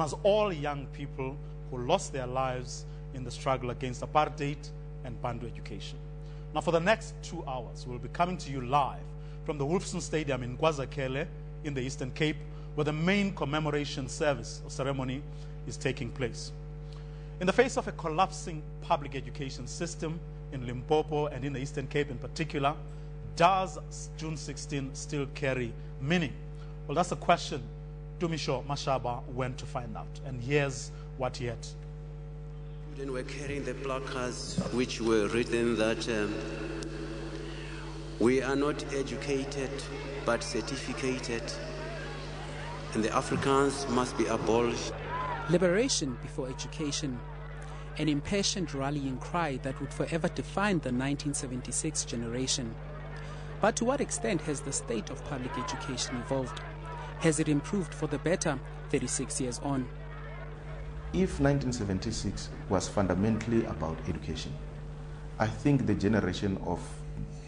as all young people who lost their lives in the struggle against apartheid and Bantu education. Now, for the next 2 hours, we'll be coming to you live from the Wolfson Stadium in KwaZulu in the Eastern Cape, where the main commemoration service or ceremony is taking place. In the face of a collapsing public education system in Limpopo and in the Eastern Cape in particular, does June 16 still carry meaning? Well, that's a question Tumisho Mashaba went to find out, and here's what he had. Then we're carrying the placards which were written that we are not educated but certificated, and the Afrikaans must be abolished. Liberation before education, an impassioned rallying cry that would forever define the 1976 generation. But to what extent has the state of public education evolved? Has it improved for the better 36 years on? If 1976 was fundamentally about education, I think the generation of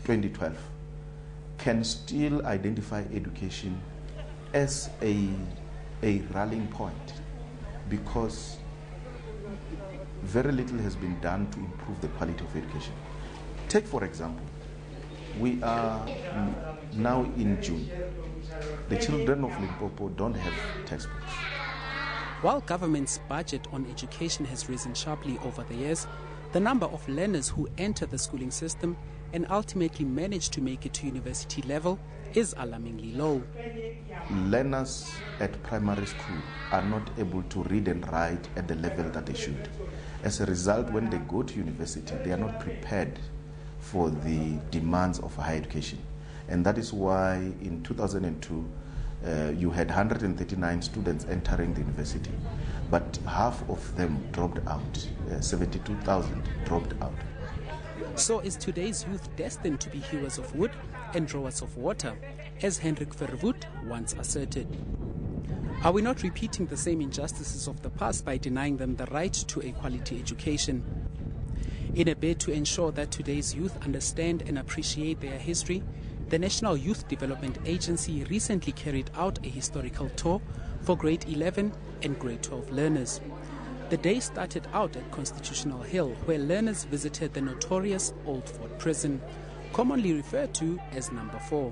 2012 can still identify education as a rallying point, because very little has been done to improve the quality of education. Take, for example, we are now in June. The children of Limpopo don't have textbooks. While government's budget on education has risen sharply over the years, the number of learners who enter the schooling system and ultimately manage to make it to university level is alarmingly low. Learners at primary school are not able to read and write at the level that they should. As a result, when they go to university, they are not prepared for the demands of higher education. And that is why in 2002, you had 139 students entering the university, but half of them dropped out. 72,000 dropped out. So is today's youth destined to be hewers of wood and drawers of water, as Hendrik Verwoerd once asserted? Are we not repeating the same injustices of the past by denying them the right to a quality education? In a bid to ensure that today's youth understand and appreciate their history, the National Youth Development Agency recently carried out a historical tour for grade 11 and grade 12 learners. The day started out at Constitutional Hill, where learners visited the notorious Old Fort Prison, commonly referred to as Number 4.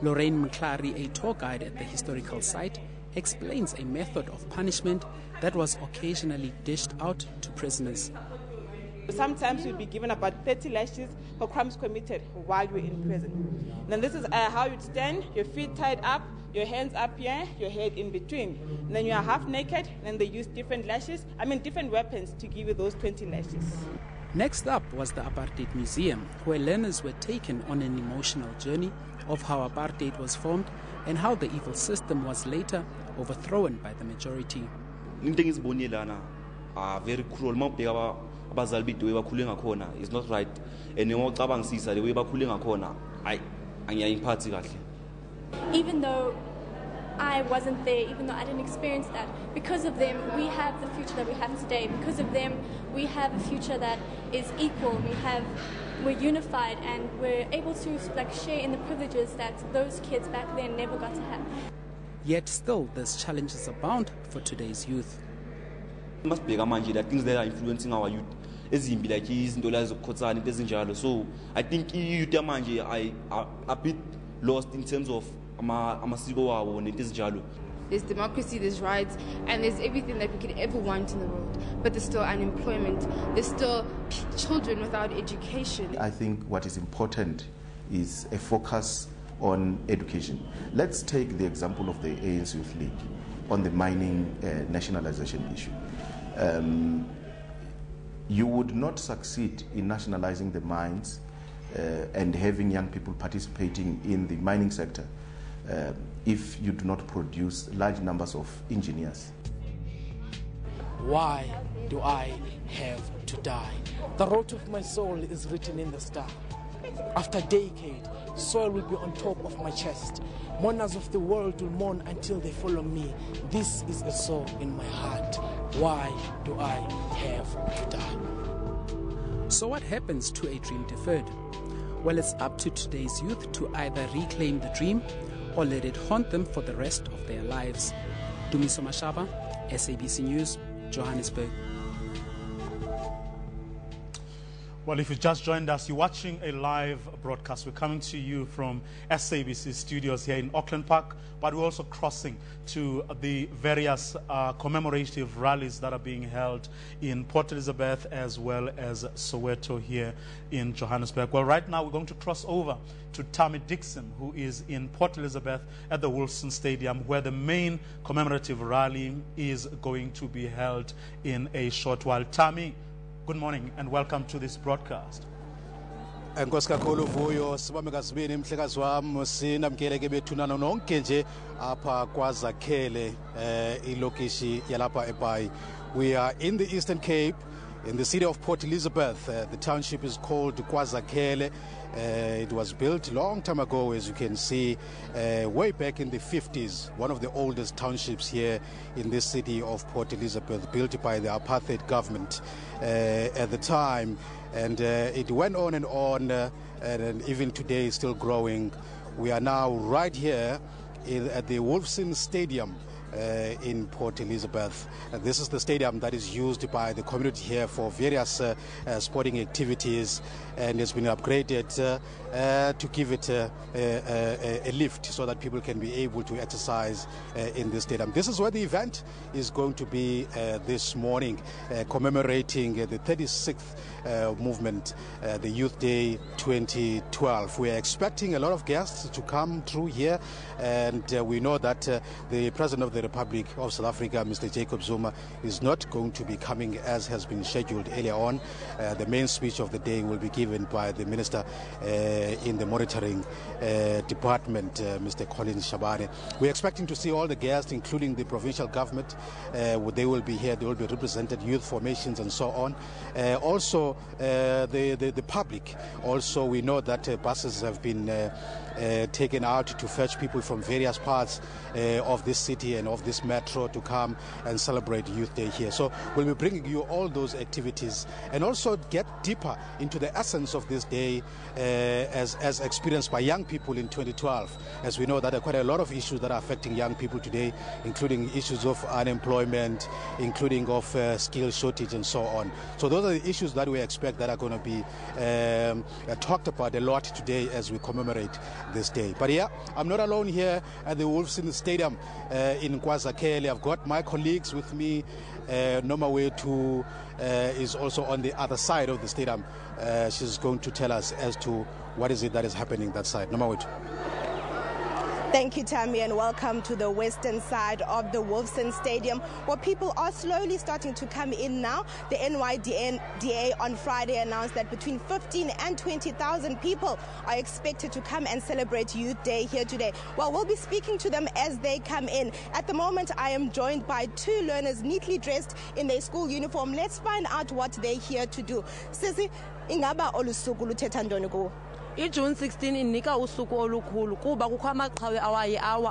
Lorraine Mklari, a tour guide at the historical site, explains a method of punishment that was occasionally dished out to prisoners. Sometimes you'll be given about 30 lashes for crimes committed while you're in prison. Then this is how you'd stand, your feet tied up, your hands up here, your head in between. And then you are half naked, and they use different weapons to give you those 20 lashes. Next up was the Apartheid Museum, where learners were taken on an emotional journey of how apartheid was formed and how the evil system was later overthrown by the majority. Very cruel. Abazali the way bakhule ngakhona is not right, and ngocabangisisa the way bakhule ngakhona angiyayiphathi kahle. Even though I wasn't there, even though I didn't experience that, because of them we have the future that we have today. Because of them we have a future that is equal. We're unified, and we're able to share in the privileges that those kids back then never got to have. Yet still there's challenges abound for today's youth. We must be manje that things that are influencing our youth ezimbi like izinto la zokhotsana into ezinjalo. So I think youth manje are a bit lost in terms of amasiko wabo nento ezinjalo. There's democracy, there's rights, and there's everything that we could ever want in the world. But there's still unemployment, there's still children without education. I think what is important is a focus on education. Let's take the example of the ANC Youth League on the mining nationalization issue. You would not succeed in nationalizing the mines and having young people participating in the mining sector if you do not produce large numbers of engineers. Why do I have to die? The road of my soul is written in the star. After decade, soil will be on top of my chest. Mourners of the world will mourn until they follow me. This is a soul in my heart. Why do I have to die? So what happens to a dream deferred? Well, it's up to today's youth to either reclaim the dream or let it haunt them for the rest of their lives. Dumiso Mashaba, SABC News, Johannesburg. Well, if you just joined us, you're watching a live broadcast. We're coming to you from SABC studios here in Auckland Park, but we're also crossing to the various commemorative rallies that are being held in Port Elizabeth as well as Soweto here in Johannesburg. Well, right now we're going to cross over to Tammy Dixon, who is in Port Elizabeth at the Wolfson Stadium, where the main commemorative rally is going to be held in a short while. Tammy, good morning and welcome to this broadcast. Enkosi kakhulu Vuyo, sibambe kasibini mhlekazi wami sinamkele ke bethunana nonke nje apha kwaZakhele ilokishi yalapha eBhayi. We are in the Eastern Cape, in the city of Port Elizabeth. The township is called KwaZakhele. It was built a long time ago, as you can see, way back in the 50s, one of the oldest townships here in this city of Port Elizabeth, built by the apartheid government at the time. And it went on, and even today is still growing. We are now right here at the Wolfson Stadium in Port Elizabeth. This is the stadium that is used by the community here for various sporting activities, and it's been upgraded to give it a lift so that people can be able to exercise in this stadium. This is where the event is going to be this morning, commemorating the 36th movement, the Youth Day 2012. We are expecting a lot of guests to come through here, and we know that the President of the Republic of South Africa, Mr. Jacob Zuma, is not going to be coming as has been scheduled earlier on. The main speech of the day will be given by the Minister in the Monitoring Department, Mr. Colin Shabane. We're expecting to see all the guests, including the Provincial government. They will be here, they will be represented, youth formations and so on. Also, the public. Also, we know that buses have been taken out to fetch people from various parts of this city and of this metro to come and celebrate Youth Day here. So we'll be bringing you all those activities and also get deeper into the essence of this day as experienced by young people in 2012. As we know that there are quite a lot of issues that are affecting young people today, including issues of unemployment, including of skill shortage and so on. So those are the issues that we expect that are going to be talked about a lot today as we commemorate this day. But yeah, I'm not alone here at the Wolfson Stadium in KwaZakhele. I've got my colleagues with me. Noma Wetu is also on the other side of the stadium. She's going to tell us as to what is it that is happening that side. Noma Wetu. Thank you, Tammy, and welcome to the western side of the Wolfson Stadium, where people are slowly starting to come in now. The NYDA on Friday announced that between 15 and 20,000 people are expected to come and celebrate Youth Day here today. Well, we'll be speaking to them as they come in. At the moment, I am joined by two learners neatly dressed in their school uniform. Let's find out what they're here to do. Sisi, ingaba olusuku luthetha ntoni kuwe? iJune 16 inika usuku olukhulu kuba kukho amaqhawe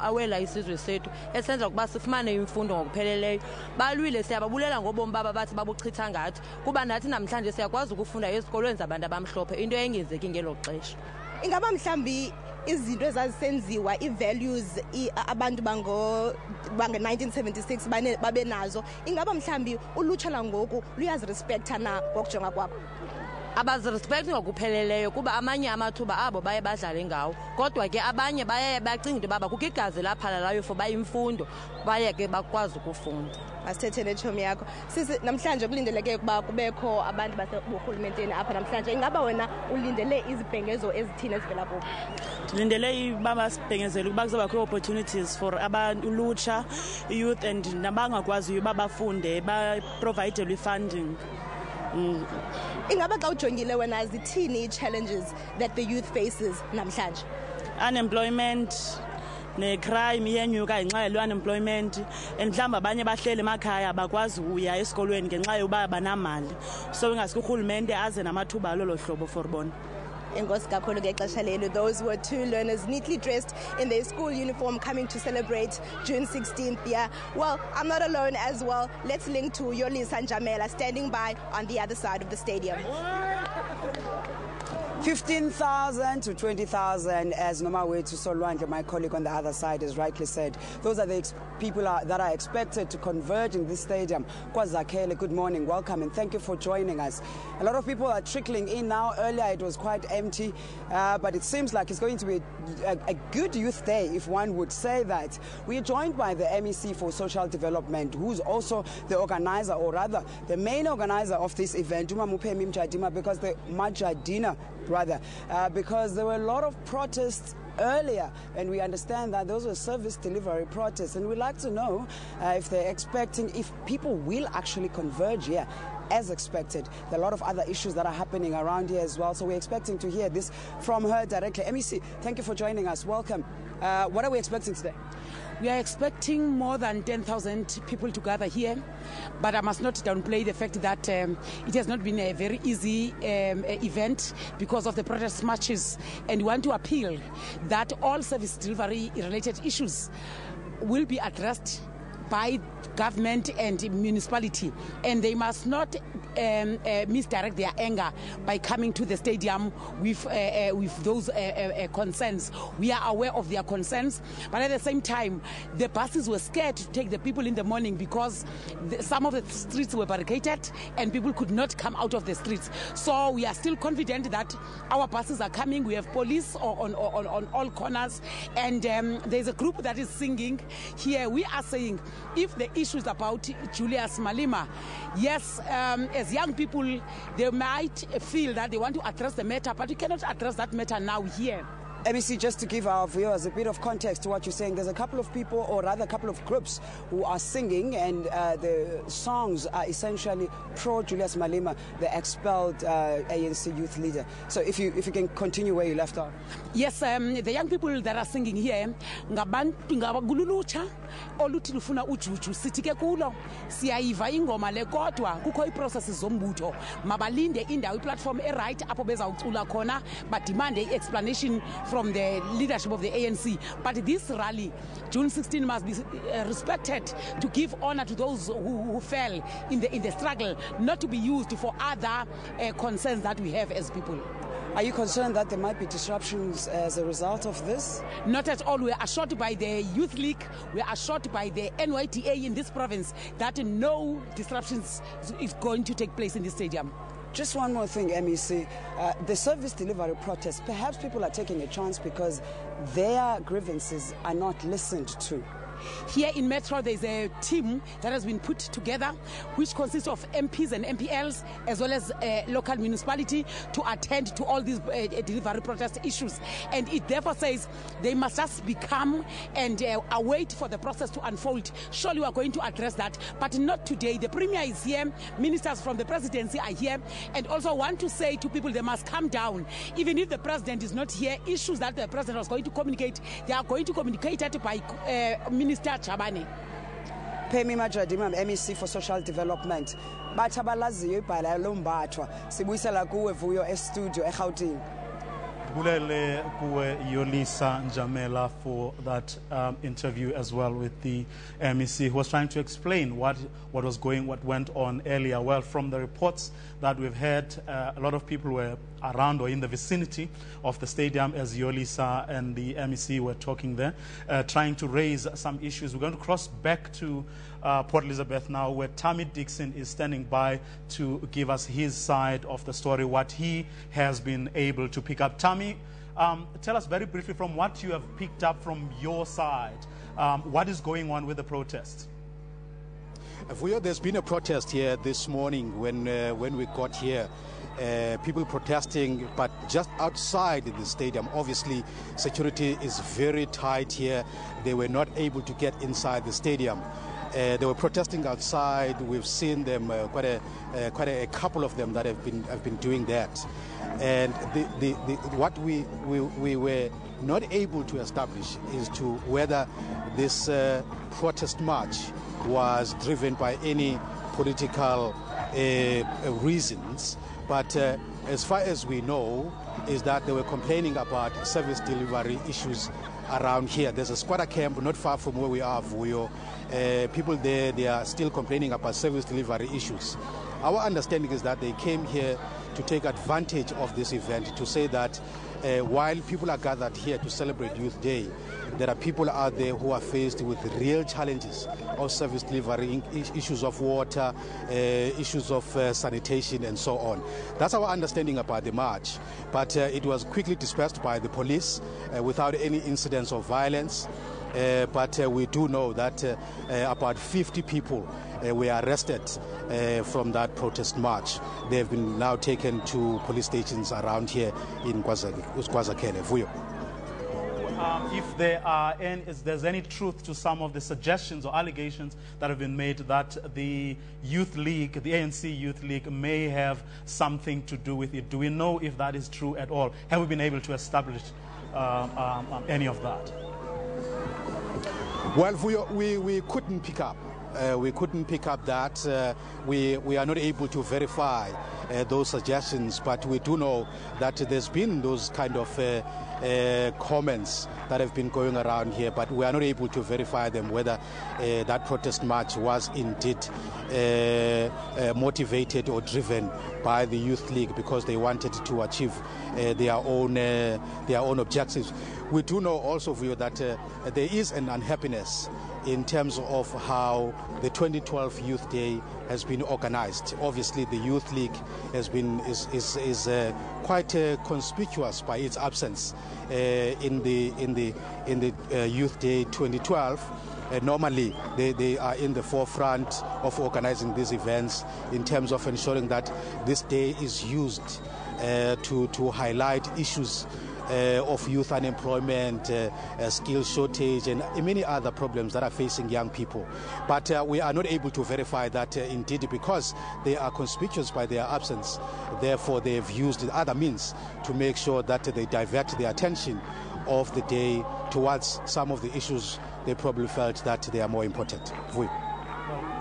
awela isizwe sethu esenza ukuba sifumane imfundo ngokupheleleyo. Balwile siyababulela ngobomi baba bathi babuchitha ngathi kuba nathi namhlanje siyakwazi ukufunda esikolweni zabantu abamhlophe into engenzeki ngelo xesha. Ingaba mhlambi izinto ezazisenziwa i-values abantu bange-1976 babenazo, ingaba mhlambi ulutsha langoku luyazirespecta na ngokujonga kwakho? Abazirespecti ngokupheleleyo kuba amanye amathuba abo baye badlale ngawo, kodwa ke abanye baye bacinga into baba kukho igazi laphalalayo for bayimfundo baye ke bakwazi ukufunda. Masithethe netshomi yakho. Sisi, namhlanje kulindeleke ukuba kubekho abantu baseburhulumenteni apha namhlanje. Ingaba wena ulindele izibhengezo ezithini ezivela kubo? Ndilindele baba sibhengezele ukuba kuzobakho opportunities for abantu ulutsha, youth and nabangakwaziyo uba bafunde baprovidelwe funding. Ingaba xa ujongile wena zithini challenges that the youth faces namhlanje? Unemployment ne-crime iyenyuka ngenxa yelo-unemployment and mhlawumbi abanye bahleli emakhaya abakwazi uya esikolweni ngenxa yoba banamali, so ingasuke urhulumente aze namathuba alolo hlobo for bona. Those were two learners neatly dressed in their school uniform coming to celebrate June 16th. Yeah, well, I'm not alone as well. Let's link to Yolisa and Jamela standing by on the other side of the stadium. 15,000 to 20,000, as Nomawethu Solwandle, my colleague on the other side, has rightly said. Those are the people that are expected to converge in this stadium. KwaZakhele, good morning, welcome, and thank you for joining us. A lot of people are trickling in now. Earlier it was quite empty, but it seems like it's going to be a good youth day, if one would say that. We are joined by the MEC for Social Development, who's also the organizer, or rather the main organizer of this event, Umamupemi Mjadima, because the Majadina, rather, because there were a lot of protests earlier, and we understand that those were service delivery protests, and we'd like to know if they're expecting, if people will actually converge here as expected. There are a lot of other issues that are happening around here as well, so we're expecting to hear this from her directly. MEC, thank you for joining us. Welcome. What are we expecting today? We are expecting more than 10,000 people to gather here, but I must not downplay the fact that it has not been a very easy event because of the protest marches, and we want to appeal that all service delivery related issues will be addressed by government and municipality, and they must not misdirect their anger by coming to the stadium with those concerns. We are aware of their concerns, but at the same time, the buses were scared to take the people in the morning because some of the streets were barricaded and people could not come out of the streets. So we are still confident that our buses are coming. We have police on all corners, and there's a group that is singing here. We are saying, if the issues about Julius Malema, yes, as young people, they might feel that they want to address the matter, but we cannot address that matter now here. MEC, just to give our viewers a bit of context to what you're saying, there's a couple of people, or rather a couple of groups, who are singing, and the songs are essentially pro-Julius Malema, the expelled ANC youth leader. So if you can continue where you left off. Yes, the young people that are singing here, ngabagululucha oluthi lufuna ujuju sithike kulo siyayiva ingoma le kodwa kukho iprocesses zombutho mabalinde indawo iplatform right apho bezawucula khona badimande explanation from the leadership of the ANC. But this rally, June 16, must be respected, to give honor to those who fell in the struggle, not to be used for other concerns that we have as people. Are you concerned that there might be disruptions as a result of this? Not at all. We are assured by the Youth League, we are assured by the NYDA in this province that no disruptions is going to take place in this stadium. Just one more thing, MEC. The service delivery protests, perhaps people are taking a chance because their grievances are not listened to. Here in Metro, there's a team that has been put together, which consists of MPs and MPLs, as well as local municipality, to attend to all these delivery protest issues. And it therefore says they must just become and await for the process to unfold. Surely we are going to address that, but not today. The Premier is here, ministers from the presidency are here, and also want to say to people they must calm down. Even if the president is not here, issues that the president was going to communicate, they are going to communicate it by Minister Chabane. Pemi Majadima, MEC for Social Development. Batabalaziyo ibhala lombathwa. Sibuyisela kuwe Vuyo e-studio eGauteng. Bulele kuwe Yolisa Njamela for that interview as well with the MEC, who was trying to explain what went on earlier. Well, from the reports that we've heard, a lot of people were around or in the vicinity of the stadium as Yolisa and the MEC were talking there, trying to raise some issues. We're going to cross back to Port Elizabeth now, where Tammy Dixon is standing by to give us his side of the story, what he has been able to pick up. Tammy, tell us very briefly from what you have picked up from your side, what is going on with the protest? There's been a protest here this morning when we got here. People protesting, but just outside the stadium. Obviously, security is very tight here. They were not able to get inside the stadium. They were protesting outside. We've seen them, quite a couple of them that have been doing that. And what we were not able to establish is to whether this protest march was driven by any political reasons. But as far as we know, is that they were complaining about service delivery issues around here. There's a squatter camp not far from where we are, Vuyo. People there, they are still complaining about service delivery issues. Our understanding is that they came here to take advantage of this event to say that while people are gathered here to celebrate Youth Day, there are people out there who are faced with real challenges of service delivery, issues of water, issues of sanitation, and so on. That's our understanding about the march. But it was quickly dispersed by the police without any incidents of violence. But we do know that about 50 people were arrested from that protest march. They have been now taken to police stations around here in KwaZakele. Vuyo. If there's any truth to some of the suggestions or allegations that have been made that the Youth League, the ANC Youth League, may have something to do with it, do we know if that is true at all? Have we been able to establish any of that? Well, we couldn't pick up. We couldn't pick up that. We are not able to verify those suggestions, but we do know that there's been those kind of comments that have been going around here, but we are not able to verify them, whether that protest march was indeed motivated or driven by the Youth League because they wanted to achieve their own objectives. We do know also, Vuyo, that there is an unhappiness in terms of how the 2012 Youth Day has been organized. Obviously, the Youth League is quite conspicuous by its absence in the Youth Day 2012. Normally, they are in the forefront of organizing these events in terms of ensuring that this day is used to highlight issues of youth unemployment, skill shortage, and many other problems that are facing young people. But we are not able to verify that indeed, because they are conspicuous by their absence. Therefore, they have used other means to make sure that they divert the attention of the day towards some of the issues they probably felt that they are more important. Well,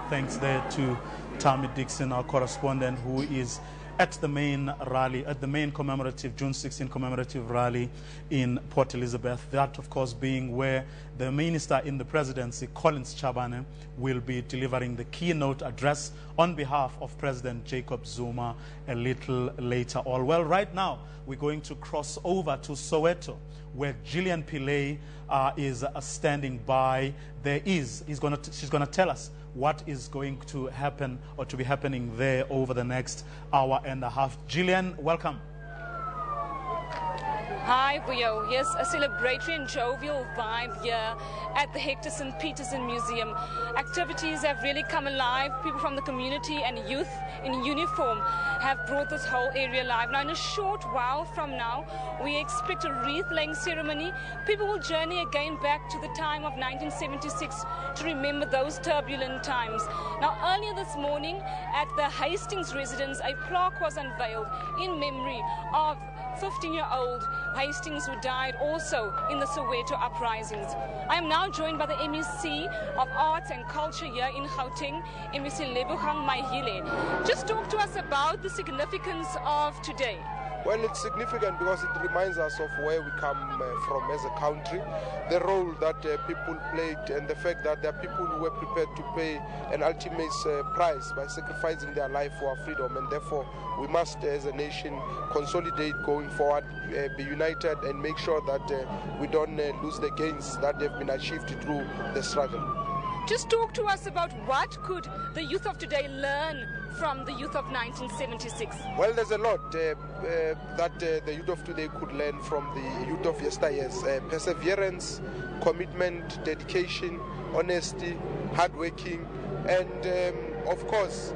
thanks there to Tammy Dixon, our correspondent, who is at the main rally, at the main commemorative, June 16 commemorative rally in Port Elizabeth. That, of course, being where the minister in the presidency, Collins Chabane, will be delivering the keynote address on behalf of President Jacob Zuma a little later on. Well, right now, we're going to cross over to Soweto, where Gillian Pillay is standing by. She's going to tell us what is going to happen or to be happening there over the next hour and a half. Gillian, welcome. Hi, Vuyo. Yes, a celebratory and jovial vibe here at the Hector St. Peterson Museum. Activities have really come alive. People from the community and youth in uniform have brought this whole area alive. Now, in a short while from now, we expect a wreath-laying ceremony. People will journey again back to the time of 1976 to remember those turbulent times. Now, earlier this morning at the Hastings residence, a plaque was unveiled in memory of 15-year-old Hastings, who died also in the Soweto uprisings. I am now joined by the MEC of Arts and Culture here in Gauteng, MEC Lebogang Mahile. Just talk to us about the significance of today. Well, it's significant because it reminds us of where we come from as a country, the role that people played, and the fact that there are people who were prepared to pay an ultimate price by sacrificing their life for our freedom. And therefore, we must, as a nation, consolidate going forward, be united, and make sure that we don't lose the gains that have been achieved through the struggle. Just talk to us about what could the youth of today learn from the youth of 1976? Well, there's a lot that the youth of today could learn from the youth of yesteryears. Perseverance, commitment, dedication, honesty, hardworking, and of course,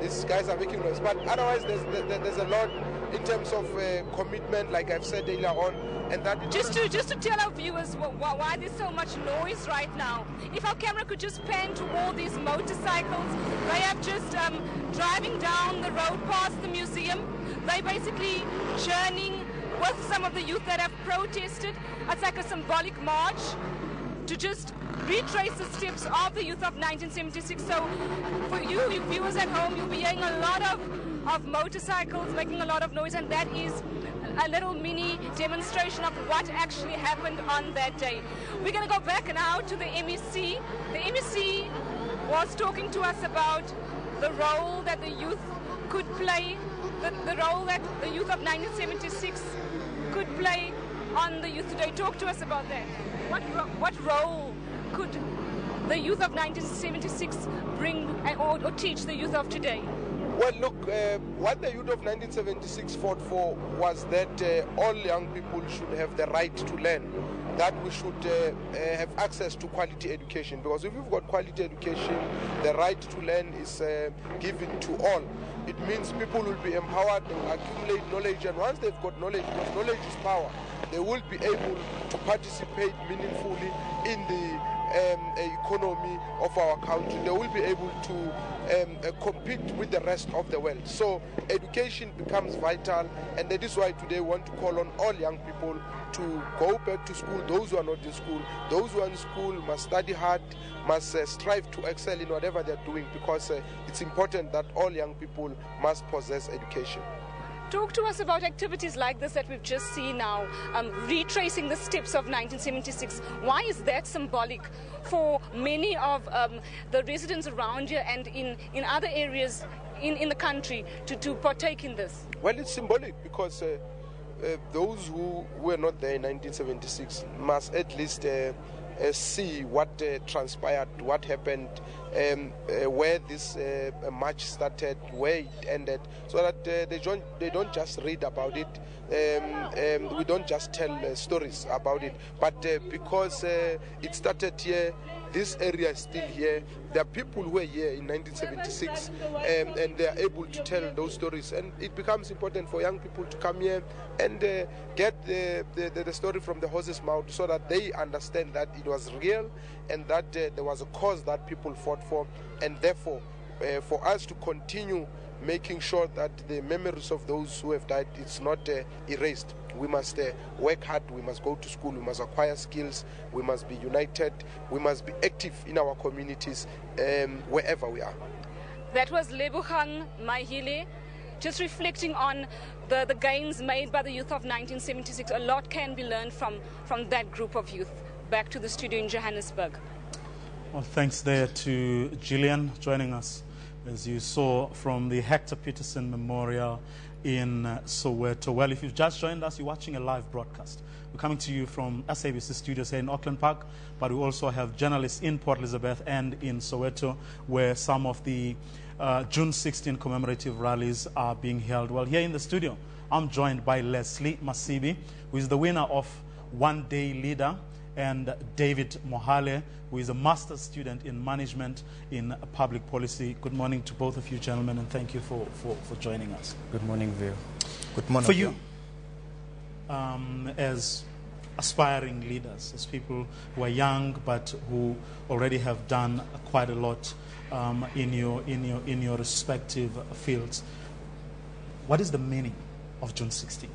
these guys are making noise. But otherwise, there's a lot in terms of commitment, like I've said earlier on. And that just to tell our viewers why there's so much noise right now. If our camera could just pan to all these motorcycles, they have just driving down the road past the museum. They're basically journeying with some of the youth that have protested. It's like a symbolic march to just retrace the steps of the youth of 1976. So for you viewers at home, you'll be hearing a lot of motorcycles making a lot of noise, and that is a little mini demonstration of what actually happened on that day. We're going to go back now to the MEC. The MEC was talking to us about the role that the youth could play, the role that the youth of 1976 could play on the youth today. Talk to us about that. What role could the youth of 1976 bring or teach the youth of today? Well, look, what the youth of 1976 fought for was that all young people should have the right to learn, that we should have access to quality education. Because if we've got quality education, the right to learn is given to all. It means people will be empowered, they will accumulate knowledge, and once they've got knowledge, because knowledge is power, they will be able to participate meaningfully in the economy of our country. They will be able to compete with the rest of the world. So education becomes vital, and that is why today we want to call on all young people to go back to school. Those who are not in school, those who are in school must study hard, must strive to excel in whatever they're doing, because it's important that all young people must possess education. Talk to us about activities like this that we've just seen now, retracing the steps of 1976. Why is that symbolic for many of the residents around here and in other areas in the country to partake in this? Well, it's symbolic because those who were not there in 1976 must at least see what transpired, what happened, where this march started, where it ended, so that they don't just read about it. We don't just tell stories about it, but because it started here, this area is still here. There are people who were here in 1976 and they are able to tell those stories, and it becomes important for young people to come here and get the story from the horse's mouth, so that they understand that it was real and that there was a cause that people fought for, and therefore for us to continue making sure that the memories of those who have died, it's not erased. We must work hard, we must go to school, we must acquire skills, we must be united, we must be active in our communities wherever we are. That was Lebogang Mahile, just reflecting on the gains made by the youth of 1976. A lot can be learned from that group of youth. Back to the studio in Johannesburg. Well, thanks there to Gillian joining us, as you saw, from the Hector Peterson Memorial in Soweto. Well, if you've just joined us, you're watching a live broadcast. We're coming to you from SABC studios here in Auckland Park, but we also have journalists in Port Elizabeth and in Soweto, where some of the June 16 commemorative rallies are being held. Well, here in the studio, I'm joined by Leslie Masibi, who is the winner of One Day Leader, and David Mohale, who is a master's student in management in public policy. Good morning to both of you, gentlemen, and thank you for joining us. Good morning, Vio. Good morning. For you, as aspiring leaders, as people who are young but who already have done quite a lot in your respective fields, what is the meaning of June 16?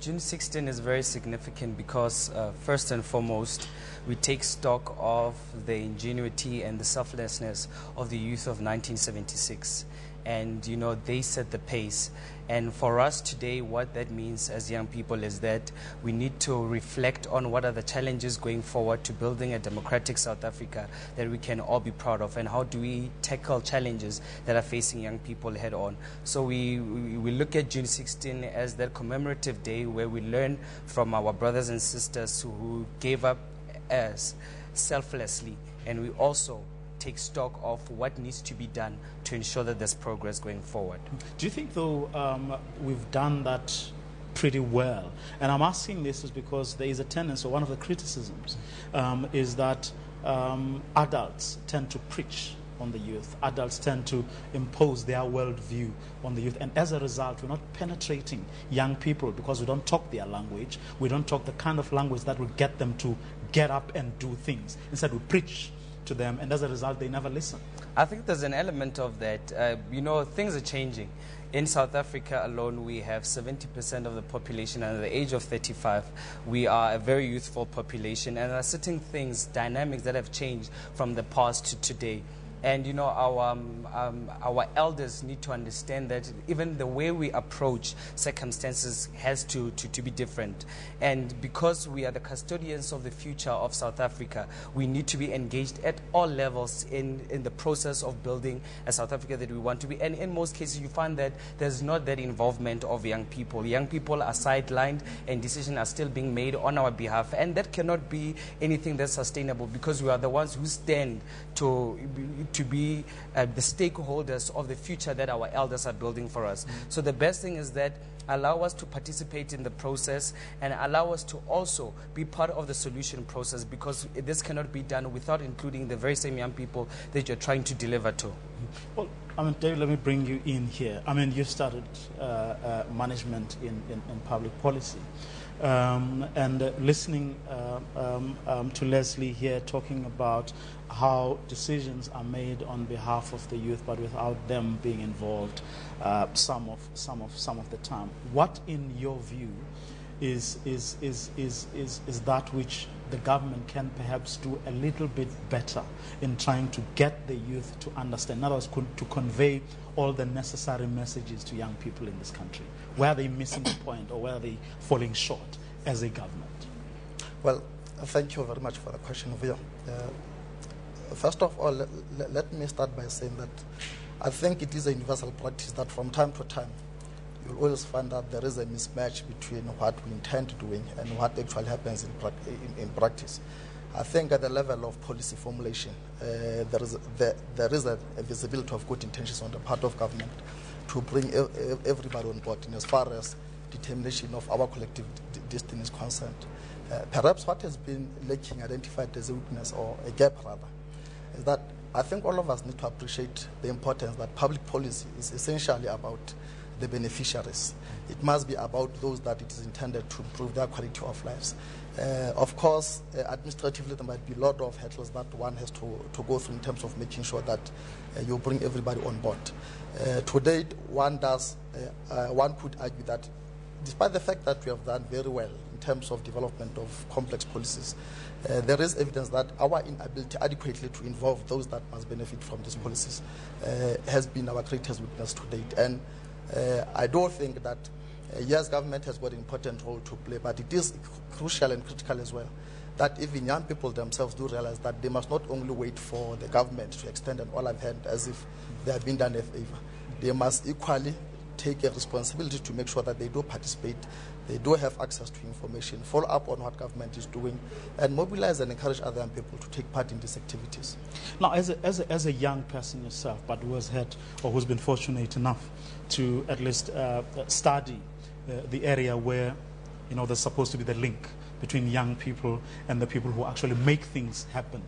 June 16 is very significant because, first and foremost, we take stock of the ingenuity and the selflessness of the youth of 1976. And, you know, they set the pace. And for us today, what that means as young people is that we need to reflect on what are the challenges going forward to building a democratic South Africa that we can all be proud of, and how do we tackle challenges that are facing young people head on. So we look at June 16 as that commemorative day where we learn from our brothers and sisters who gave up as selflessly, and we also take stock of what needs to be done to ensure that there's progress going forward. Do you think, though, we've done that pretty well? And I'm asking this is because there is a tendency, or one of the criticisms, is that adults tend to preach on the youth. Adults tend to impose their worldview on the youth. And as a result, we're not penetrating young people because we don't talk their language. We don't talk the kind of language that will get them to get up and do things. Instead, we preach to them, and as a result, they never listen. I think there's an element of that. You know, things are changing. In South Africa alone, we have 70% of the population under the age of 35. We are a very youthful population, and there are certain things, dynamics that have changed from the past to today. And, you know, our elders need to understand that even the way we approach circumstances has to be different. And because we are the custodians of the future of South Africa, we need to be engaged at all levels in the process of building a South Africa that we want to be. And in most cases, you find that there's not that involvement of young people. Young people are sidelined and decisions are still being made on our behalf. And that cannot be anything that's sustainable, because we are the ones who stand to be the stakeholders of the future that our elders are building for us. So the best thing is that allow us to participate in the process and allow us to also be part of the solution process, because this cannot be done without including the very same young people that you're trying to deliver to. Well, I mean, David, let me bring you in here. I mean, you started management in public policy. And listening to Leslie here talking about how decisions are made on behalf of the youth, but without them being involved some of the time. What, in your view, is that which the government can perhaps do a little bit better in trying to get the youth to understand, in other words, to convey all the necessary messages to young people in this country? Where are they missing the point, or where are they falling short as a government? Well, thank you very much for the question, Vio. First of all, let me start by saying that I think it is a universal practice that from time to time you'll always find that there is a mismatch between what we intend doing and what actually happens in practice. I think at the level of policy formulation, there is a visibility of good intentions on the part of government to bring everybody on board in as far as determination of our collective destiny is concerned. Perhaps what has been lacking, identified as a weakness or a gap rather, is that I think all of us need to appreciate the importance that public policy is essentially about the beneficiaries. It must be about those that it is intended to improve their quality of lives. Of course, administratively, there might be a lot of hurdles that one has to go through in terms of making sure that you bring everybody on board. To date, one could argue that despite the fact that we have done very well in terms of development of complex policies, there is evidence that our inability adequately to involve those that must benefit from these policies has been our greatest weakness to date. And I don't think that, yes, government has got an important role to play, but it is crucial and critical as well that even young people themselves do realize that they must not only wait for the government to extend an olive hand as if they have been done a favor. They must equally take a responsibility to make sure that they do participate, they do have access to information, follow up on what government is doing, and mobilize and encourage other young people to take part in these activities. Now, as a young person yourself, but who has had or who's been fortunate enough to at least study the area where, you know, there's supposed to be the link between young people and the people who actually make things happen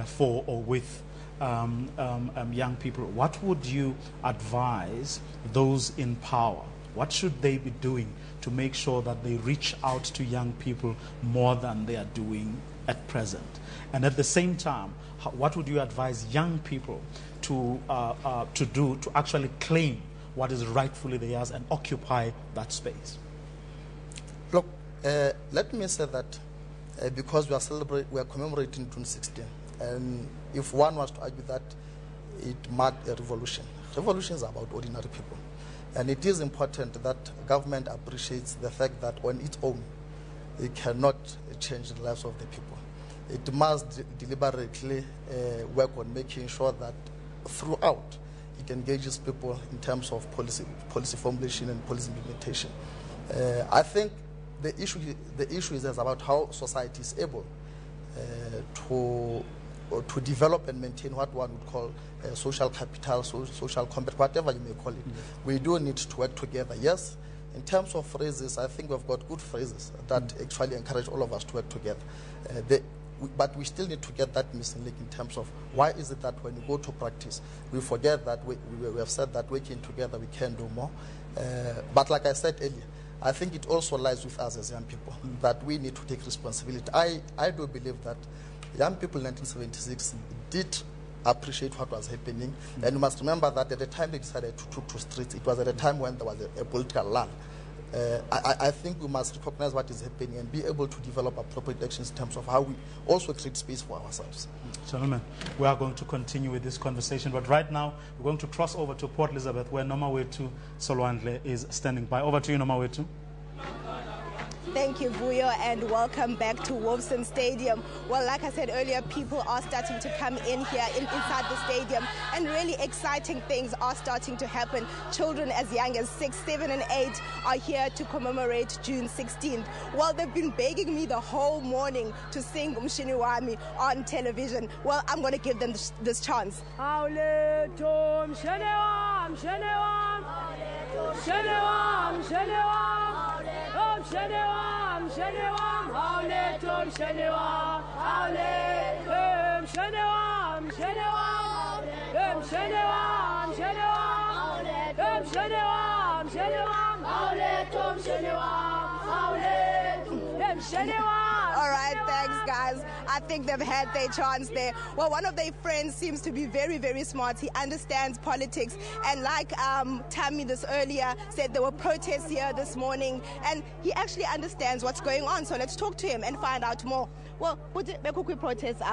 for or with young people, what would you advise those in power? What should they be doing to make sure that they reach out to young people more than they are doing at present? And at the same time, what would you advise young people to do to actually claim what is rightfully theirs and occupy that space? Look, let me say that because we are commemorating June 16, and if one was to argue that it marked a revolution, revolutions are about ordinary people. And it is important that government appreciates the fact that on its own, it cannot change the lives of the people. It must deliberately work on making sure that throughout it engages people in terms of policy formulation and policy implementation. I think the issue is about how society is able to develop and maintain what one would call social capital, social compact, whatever you may call it. We do need to work together. Yes, in terms of phrases, I think we've got good phrases that actually encourage all of us to work together. But we still need to get that missing link in terms of why is it that when we go to practice, we forget that we have said that working together we can do more. But like I said earlier, I think it also lies with us as young people that we need to take responsibility. I do believe that young people in 1976 did appreciate what was happening. And you must remember that at the time they decided to take to streets, it was at a time when there was a political lull. I think we must recognize what is happening and be able to develop appropriate actions in terms of how we also create space for ourselves. Gentlemen, we are going to continue with this conversation. But right now, we're going to cross over to Port Elizabeth, where Nomawethu Solwandle is standing by. Over to you, Nomawethu. Thank you, Vuyo, and welcome back to Wolfson Stadium. Well, like I said earlier, people are starting to come in here inside the stadium, and really exciting things are starting to happen. Children as young as 6, 7, and 8 are here to commemorate June 16th. Well, they've been begging me the whole morning to sing Umshini Wami on television. Well, I'm going to give them this chance. All right, thanks, guys. I think they've had their chance there. Well, one of their friends seems to be very, very smart. He understands politics. And like Tammy this earlier said, there were protests here this morning. And he actually understands what's going on. So let's talk to him and find out more. Well, protests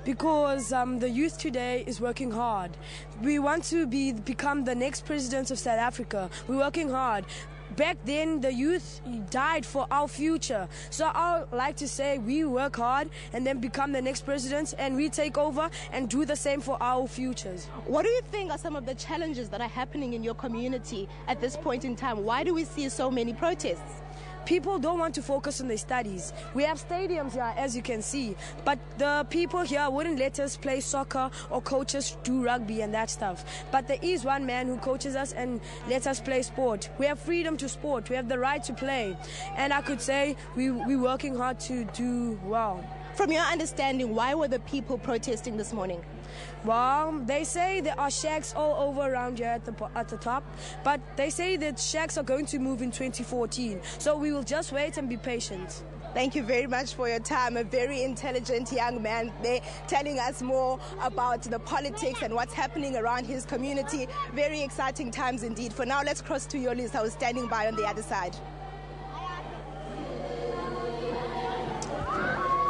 because the youth today is working hard. We want to become the next president of South Africa. We're working hard. Back then, the youth died for our future. So I would like to say we work hard and then become the next president, and we take over and do the same for our futures. What do you think are some of the challenges that are happening in your community at this point in time? Why do we see so many protests? People don't want to focus on their studies. We have stadiums here, as you can see, but the people here wouldn't let us play soccer or coach us do rugby and that stuff. But there is one man who coaches us and lets us play sport. We have freedom to sport. We have the right to play. And I could say we're working hard to do well. From your understanding, why were the people protesting this morning? Well, they say there are shacks all over around here at the top, but they say that shacks are going to move in 2014. So we will just wait and be patient. Thank you very much for your time. A very intelligent young man there telling us more about the politics and what's happening around his community. Very exciting times indeed. For now, let's cross to Yolisa, who's standing by on the other side.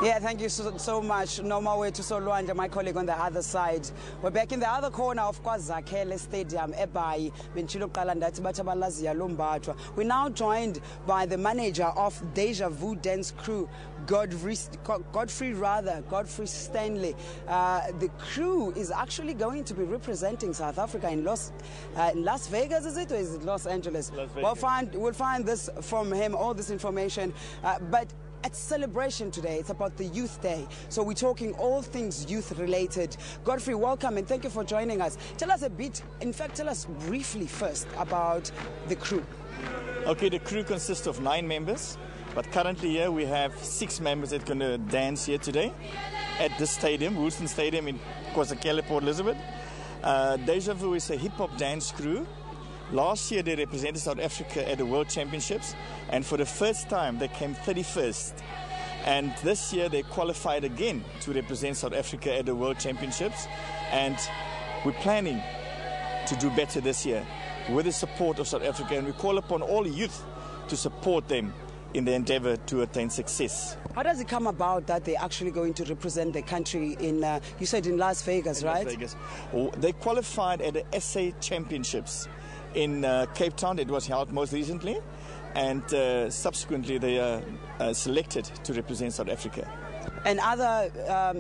Yeah, thank you so much. Nomawethu Solwandle, my colleague on the other side. We're back in the other corner of KwaZakhele Stadium, eBhayi. We're now joined by the manager of Deja Vu Dance Crew, Godfrey Stanley. The crew is actually going to be representing South Africa in Las Vegas, is it, or is it Los Angeles? Las Vegas. We'll find this from him, all this information. But it's celebration today. It's about the Youth Day. So we're talking all things youth related. Godfrey, welcome and thank you for joining us. Tell us a bit, in fact, tell us briefly first about the crew. Okay, the crew consists of 9 members, but currently here we have 6 members that are going to dance here today at this stadium, Wolfson Stadium in KwaZakhele, Port Elizabeth. Deja Vu is a hip-hop dance crew. Last year they represented South Africa at the World Championships, and for the first time they came 31st. And this year they qualified again to represent South Africa at the World Championships, and we're planning to do better this year with the support of South Africa, and we call upon all youth to support them in the endeavor to attain success. How does it come about that they're actually going to represent the country in, you said in Las Vegas, right? Las Vegas. They qualified at the SA Championships in Cape Town. It was held most recently, and subsequently they are selected to represent South Africa. And other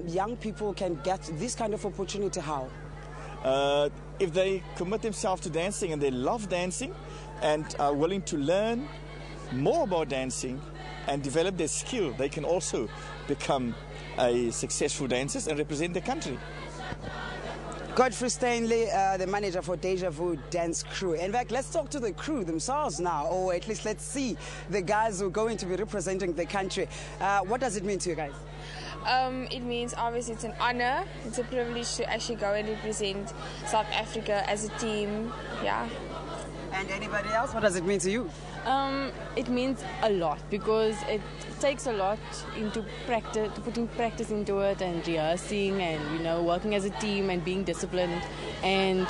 young people can get this kind of opportunity how? If they commit themselves to dancing and they love dancing and are willing to learn more about dancing and develop their skill, they can also become a successful dancers and represent the country. Godfrey Stanley, the manager for Deja Vu Dance Crew. In fact, let's talk to the crew themselves now, or at least let's see the guys who are going to be representing the country. What does it mean to you guys? It means obviously it's an honor. It's a privilege to actually go and represent South Africa as a team. Yeah. And anybody else? What does it mean to you? It means a lot because it takes a lot into practice, putting practice into it and rehearsing and, working as a team and being disciplined and,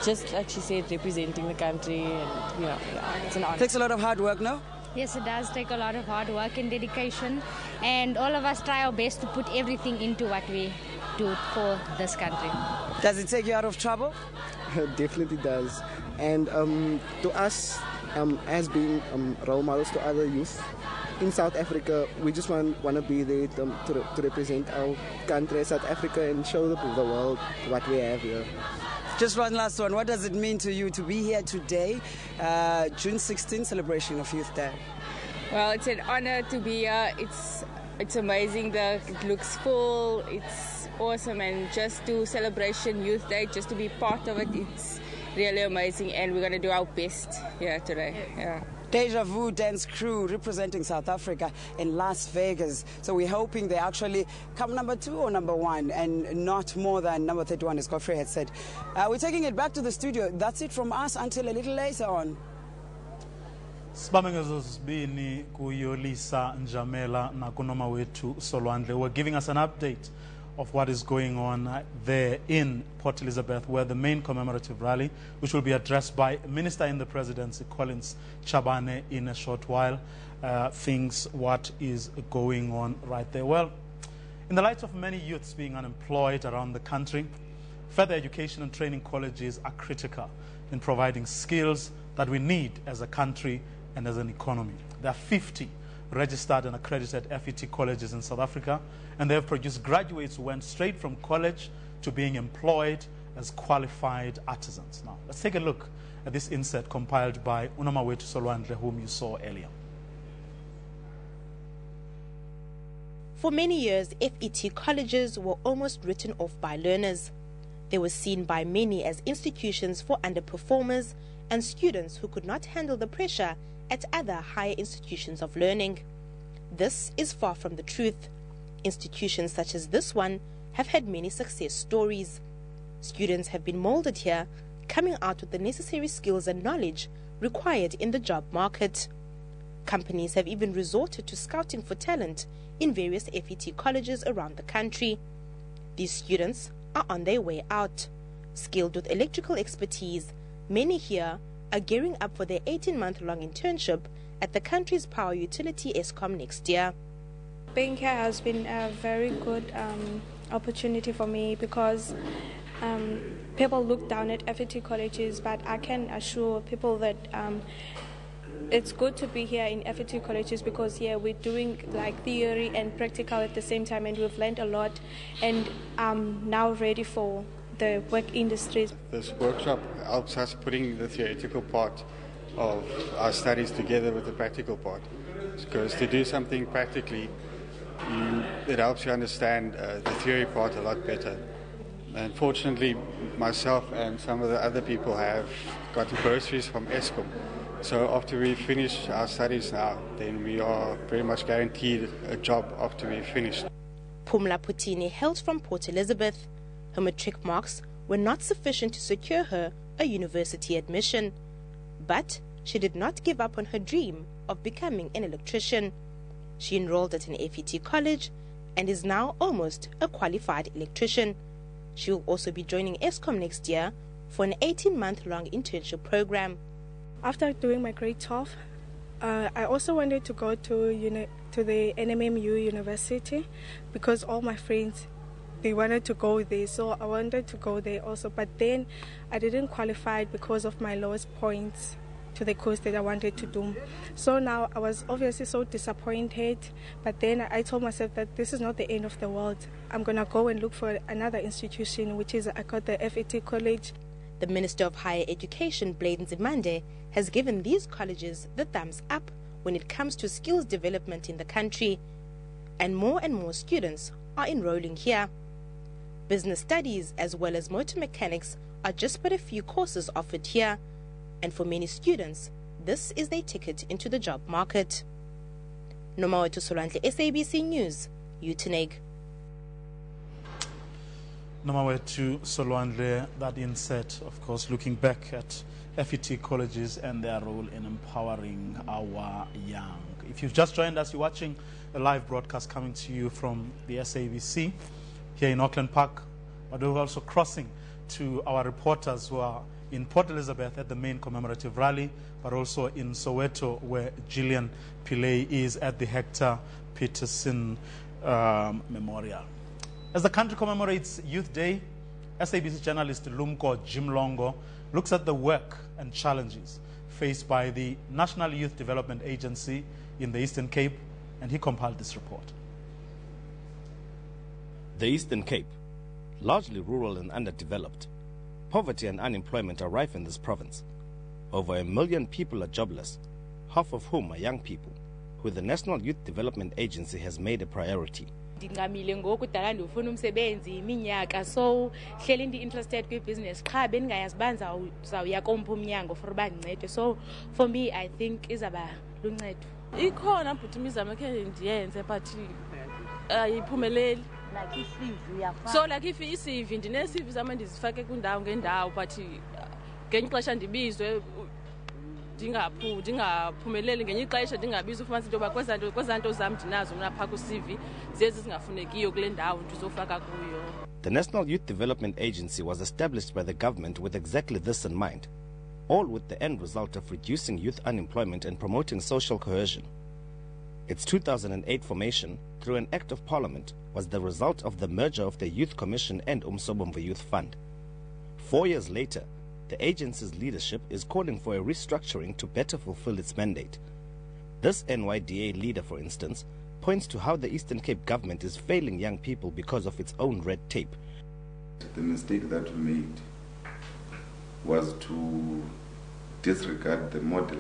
just like she said, representing the country and, yeah, it's an honor. Takes a lot of hard work, no? Yes, it does take a lot of hard work and dedication, and all of us try our best to put everything into what we do for this country. Does it take you out of trouble? Definitely does. And to us, as being role models to other youth in South Africa, we just want to be there to represent our country, South Africa, and show the world what we have here. Just one last one. What does it mean to you to be here today, June 16, celebration of Youth Day? Well, it's an honor to be here. It's amazing. It looks full. It's awesome, and just to celebration Youth Day, just to be part of it, it's really amazing, and we're going to do our best here today. Yeah. Deja Vu dance crew representing South Africa in Las Vegas. So we're hoping they actually come number 2 or number 1 and not more than number 31, as Godfrey had said. We're taking it back to the studio. That's it from us until a little later on. Sibamengezosibini kuyolisa Njamela na kunoma wetu Solwandle. We're giving us an update of what is going on there in Port Elizabeth, where the main commemorative rally, which will be addressed by Minister in the Presidency, Collins Chabane, in a short while, thinks what is going on right there. Well, in the light of many youths being unemployed around the country, further education and training colleges are critical in providing skills that we need as a country and as an economy. There are 50 registered and accredited FET colleges in South Africa, and they have produced graduates who went straight from college to being employed as qualified artisans. Now, let's take a look at this insert compiled by Unamawetu Solwandle, whom you saw earlier. For many years, FET colleges were almost written off by learners. They were seen by many as institutions for underperformers and students who could not handle the pressure at other higher institutions of learning. This is far from the truth. Institutions such as this one have had many success stories. Students have been molded here, coming out with the necessary skills and knowledge required in the job market. Companies have even resorted to scouting for talent in various FET colleges around the country. These students are on their way out. Skilled with electrical expertise, many here are gearing up for their 18-month-long internship at the country's power utility Eskom next year. Being here has been a very good opportunity for me because people look down at FET colleges, but I can assure people that it's good to be here in FET colleges because here we're doing like theory and practical at the same time, and we've learned a lot, and I'm now ready for the work industries. This workshop helps us putting the theoretical part of our studies together with the practical part, because to do something practically, it helps you understand the theory part a lot better. And fortunately, myself and some of the other people have gotten bursaries from Eskom. So after we finish our studies now, then we are pretty much guaranteed a job after we finish. Pumla Putini hails from Port Elizabeth. Her matric marks were not sufficient to secure her a university admission. But she did not give up on her dream of becoming an electrician. She enrolled at an FET college and is now almost a qualified electrician. She will also be joining Eskom next year for an 18-month-long internship program. After doing my grade 12, I also wanted to go to the NMMU University because all my friends, they wanted to go there, so I wanted to go there also. But then I didn't qualify because of my lowest points to the course that I wanted to do. So now I was obviously so disappointed, but then I told myself that this is not the end of the world. I'm going to go and look for another institution, which is I got the FET college. The Minister of Higher Education, Bladen Zimande, has given these colleges the thumbs up when it comes to skills development in the country. And more students are enrolling here. Business studies as well as motor mechanics are just but a few courses offered here. And for many students, this is their ticket into the job market. Nomawetu Solwandle, SABC News, Uteneg. Nomawetu Solwandle, that insert, of course, looking back at FET colleges and their role in empowering our young. If you've just joined us, you're watching a live broadcast coming to you from the SABC here in Auckland Park, but we're also crossing to our reporters who are in Port Elizabeth at the main commemorative rally, but also in Soweto, where Gillian Pillay is at the Hector Peterson Memorial. As the country commemorates Youth Day, SABC journalist Lumko Jimlongo looks at the work and challenges faced by the National Youth Development Agency in the Eastern Cape, and he compiled this report. The Eastern Cape, largely rural and underdeveloped. Poverty and unemployment are rife in this province. Over 1 million people are jobless, half of whom are young people, who the National Youth Development Agency has made a priority. Ndingamile ngoku dala ndifuna umsebenzi iminyaka so hleli ndi-interested kwi-business qha bendingayazi uba ndizawuya komphi umnyango for uba ndincedwe, so for me I think izawuba luncedo. Ikhona bhuti imizamo ekhe ndiyenze but ayiphumeleli. So like if i-CV ndine-CV zam ndizifake kwindawo ngendawo but ngenye ixesha ndibizwe ndingaphumeleli, ngenye ixesha ndingabizwa ufumanisa into yoba kwezaa nto zam ndinazo mna phaa kwi-CV zezi zingafunekiyo kule ndawo ndizofaka kuyo. The National Youth Development Agency was established by the government with exactly this in mind, all with the end result of reducing youth unemployment and promoting social cohesion. Its 2008 formation, through an Act of Parliament, was the result of the merger of the Youth Commission and Umsobomvu Youth Fund. 4 years later, the agency's leadership is calling for a restructuring to better fulfill its mandate. This NYDA leader, for instance, points to how the Eastern Cape government is failing young people because of its own red tape. The mistake that we made was to disregard the model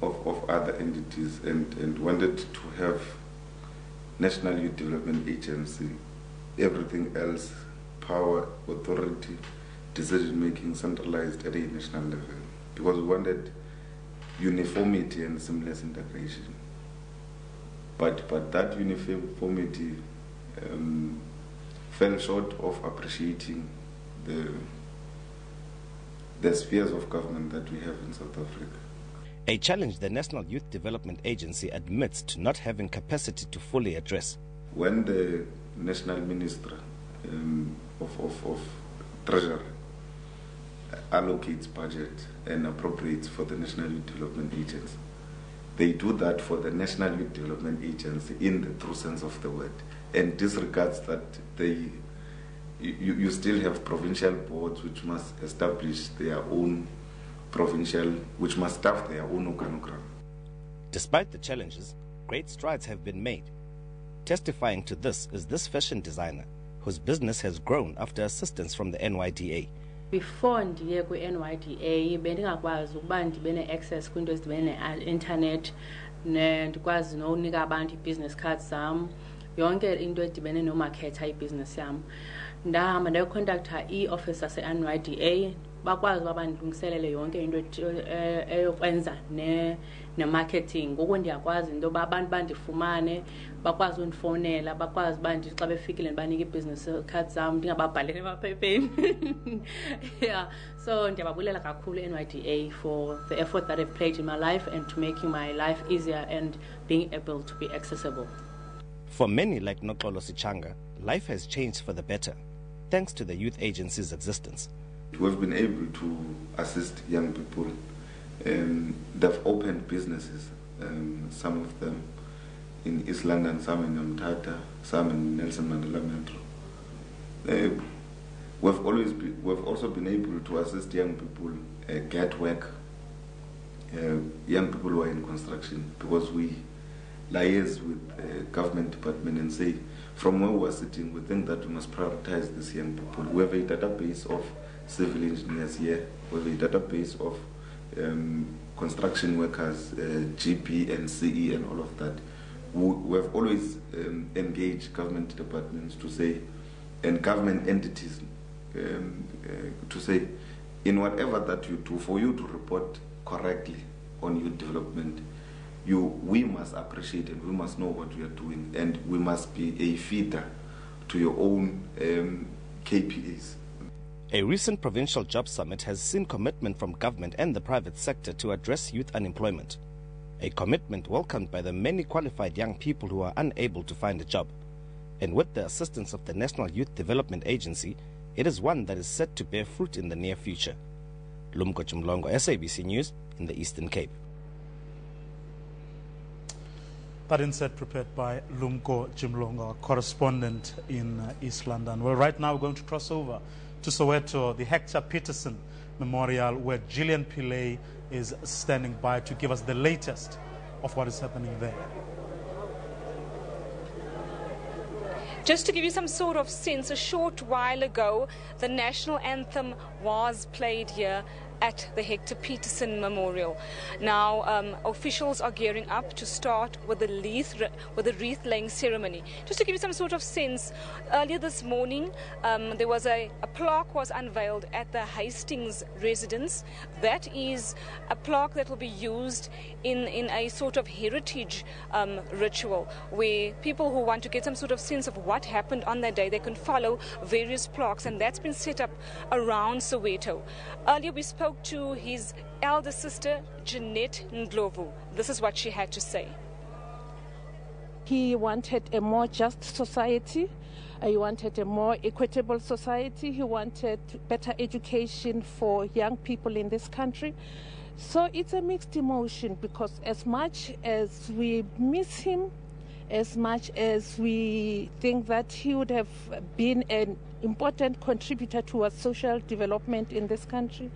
of other entities and wanted to have National Youth Development Agency, everything else, power, authority, decision-making centralized at a national level, because we wanted uniformity and seamless integration. But that uniformity fell short of appreciating the spheres of government that we have in South Africa. A challenge the National Youth Development Agency admits to not having capacity to fully address. When the National Minister of Treasury allocates budget and appropriates for the National Youth Development Agency, they do that for the National Youth Development Agency in the true sense of the word, and disregards that you still have provincial boards which must establish their own which must staff their own organogram. Despite the challenges, great strides have been made. Testifying to this is this fashion designer, whose business has grown after assistance from the NYDA. Before ndiye kwi-NYDA bendingakwazi ukuba ndibe ne-access kwinto ezidibene ne-internet, ndikwazi nokunika abantu i-business cards zam, yonke into edibene nomakhetha i-business yam. Ndahamba ndayocontacta i-office yase-NYDA, bakwazi uba bandilungiselele yonke into eyokwenza ne-marketing. Ngoku ndiyakwazi into yoba abantu bandifumane, bakwazi undifowunela, bakwazi uba ndithi xa befikile ndibanike i-business cards zam ndingababhaleli emaphepheni. Yeah, so ndiyababulela kakhulu NYDA for the effort that they've played in my life and to making my life easier and being able to be accessible. For many like Noxolo Sichanga, life has changed for the better, thanks to the youth agency's existence. We've been able to assist young people. They've opened businesses, some of them in East London, some in Mthatha, some in Nelson Mandela Metro. We've also been able to assist young people get work, young people who are in construction, because we liaise with government department and say, from where we're sitting, we think that we must prioritize these young people. We have a database of civil engineers here, we have a database of construction workers, GP and CE and all of that. We have always engaged government departments to say, and government entities to say, in whatever that you do, for you to report correctly on youth development, we must appreciate and we must know what we are doing, and we must be a feeder to your own KPIs. A recent provincial job summit has seen commitment from government and the private sector to address youth unemployment, a commitment welcomed by the many qualified young people who are unable to find a job. And with the assistance of the National Youth Development Agency, it is one that is set to bear fruit in the near future. Lumko Chimlongo, SABC News in the Eastern Cape. That insight prepared by Lumko Chimlongo, correspondent in East London. Well, right now we're going to cross over to Soweto, the Hector Peterson Memorial, where Gillian Pillay is standing by to give us the latest of what is happening there. Just to give you some sort of sense, a short while ago, the national anthem was played here at the Hector Peterson Memorial. Now, officials are gearing up to start with the wreath-laying ceremony. Just to give you some sort of sense, earlier this morning, there was a plaque was unveiled at the Hastings residence. That is a plaque that will be used in a sort of heritage ritual, where people who want to get some sort of sense of what happened on that day, they can follow various plaques, and that's been set up around Soweto. Earlier we spoke to his elder sister, Jeanette Ndlovu. This is what she had to say. He wanted a more just society. He wanted a more equitable society. He wanted better education for young people in this country. So it's a mixed emotion, because as much as we miss him, as much as we think that he would have been an important contributor towards social development in this country,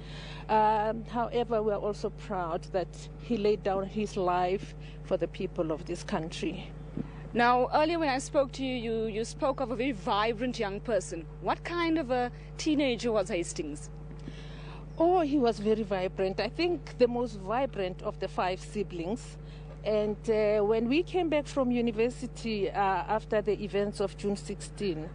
however, we are also proud that he laid down his life for the people of this country. Now, earlier when I spoke to you, you spoke of a very vibrant young person. What kind of a teenager was Hastings? Oh, he was very vibrant. I think the most vibrant of the 5 siblings. And when we came back from university after the events of June 16,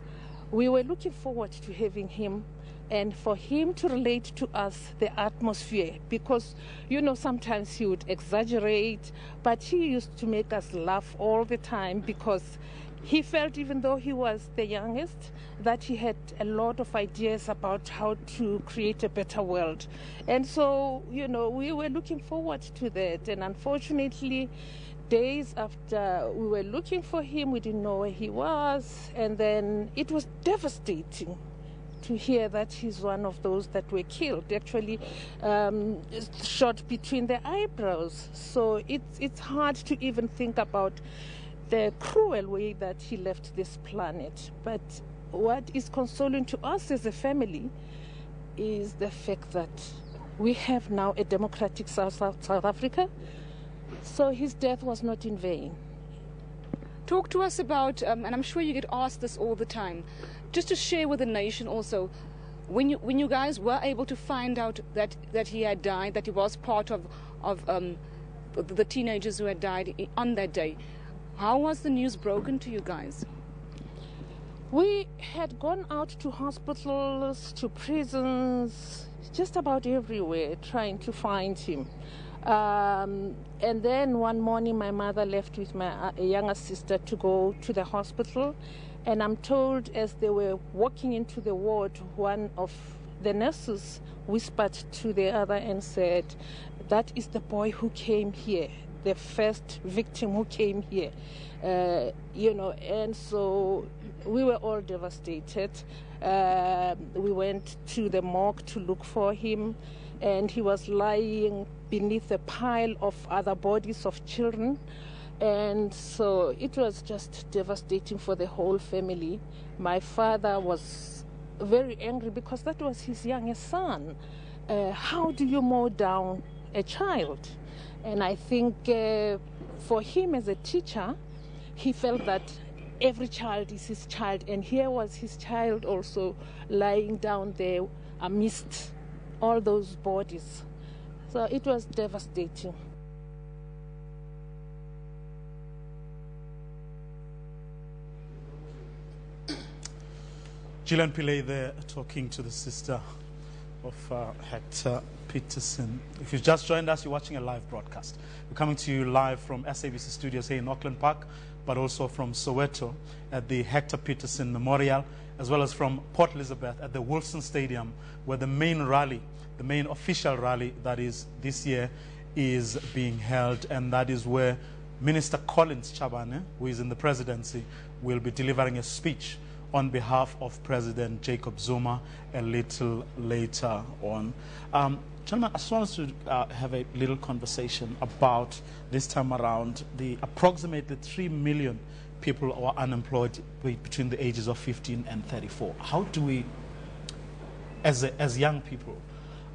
we were looking forward to having him and for him to relate to us the atmosphere, because, you know, sometimes he would exaggerate, but he used to make us laugh all the time, because he felt, even though he was the youngest, that he had a lot of ideas about how to create a better world. And so, you know, we were looking forward to that. And unfortunately, days after we were looking for him, we didn't know where he was. And then it was devastating to hear that he's one of those that were killed, actually shot between the eyebrows. So it's hard to even think about the cruel way that he left this planet. But what is consoling to us as a family is the fact that we have now a democratic South Africa, so his death was not in vain. Talk to us about, and I'm sure you get asked this all the time, just to share with the nation also, when you guys were able to find out that he had died, that he was part of the teenagers who had died on that day, how was the news broken to you guys? We had gone out to hospitals, to prisons, just about everywhere, trying to find him. And then one morning my mother left with my younger sister to go to the hospital. And I'm told as they were walking into the ward, one of the nurses whispered to the other and said, "That is the boy who came here, the first victim who came here." You know, and so we were all devastated. We went to the morgue to look for him, and he was lying beneath a pile of other bodies of children. And so it was just devastating for the whole family. My father was very angry because that was his youngest son. How do you mow down a child? And I think for him as a teacher, he felt that every child is his child, and here was his child also lying down there amidst all those bodies. So it was devastating. Gillian Pillay there talking to the sister of Hector Peterson. If you've just joined us, you're watching a live broadcast. We're coming to you live from SABC studios here in Auckland Park, but also from Soweto at the Hector Peterson Memorial, as well as from Port Elizabeth at the Wolfson Stadium, where the main rally, the main official rally that is this year, is being held, and that is where Minister Collins Chabane, who is in the presidency, will be delivering a speech on behalf of President Jacob Zuma a little later on. Gentlemen, I just wanted to have a little conversation about this time around the approximately 3 million people who are unemployed between the ages of 15 and 34. How do we, as young people,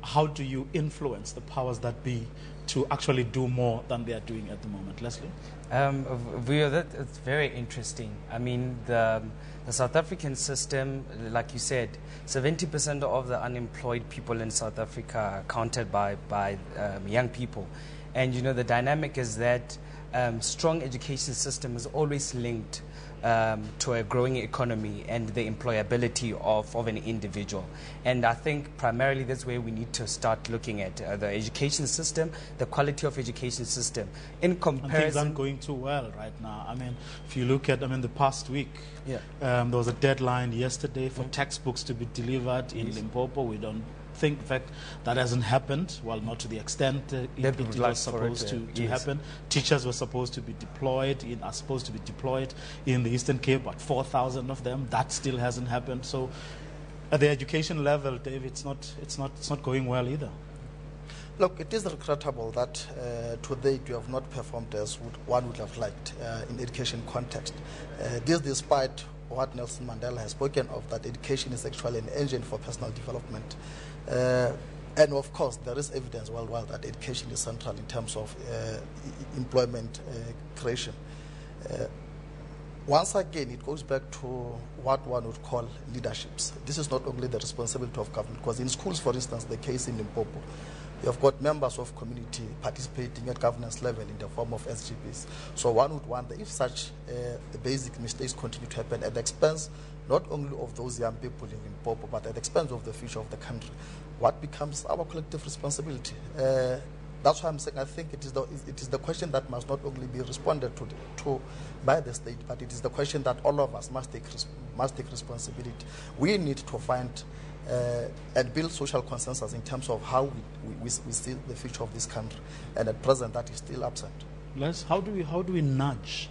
how do you influence the powers that be to actually do more than they are doing at the moment? Leslie? It's very interesting. I mean, the South African system, like you said, 70% of the unemployed people in South Africa are counted by young people. And, you know, the dynamic is that strong education system is always linked to a growing economy and the employability of an individual. And I think primarily that's where we need to start looking at the education system, the quality of education system. In comparison, things aren't going too well right now. I mean, if you look at, the past week, there was a deadline yesterday for textbooks to be delivered in Limpopo. We don't think, in fact, that hasn't happened. Well, not to the extent it was supposed to happen. Teachers were supposed to be deployed, are supposed to be deployed in the Eastern Cape, but 4,000 of them. That still hasn't happened. So, at the education level, Dave, it's not going well either. Look, it is regrettable that to date you have not performed as one would have liked in education context. This despite what Nelson Mandela has spoken of, that education is actually an engine for personal development. And of course, there is evidence worldwide that education is central in terms of employment creation. Once again, it goes back to what one would call leaderships. This is not only the responsibility of government, because in schools, for instance, the case in Limpopo, you have got members of community participating at governance level in the form of SGPs. So one would wonder if such basic mistakes continue to happen at the expense not only of those young people in Limpopo, but at the expense of the future of the country. What becomes our collective responsibility? That's why I'm saying I think it is the question that must not only be responded to by the state, but it is the question that all of us must take responsibility. We need to find and build social consensus in terms of how we see the future of this country. And at present, that is still absent. Les, how do we nudge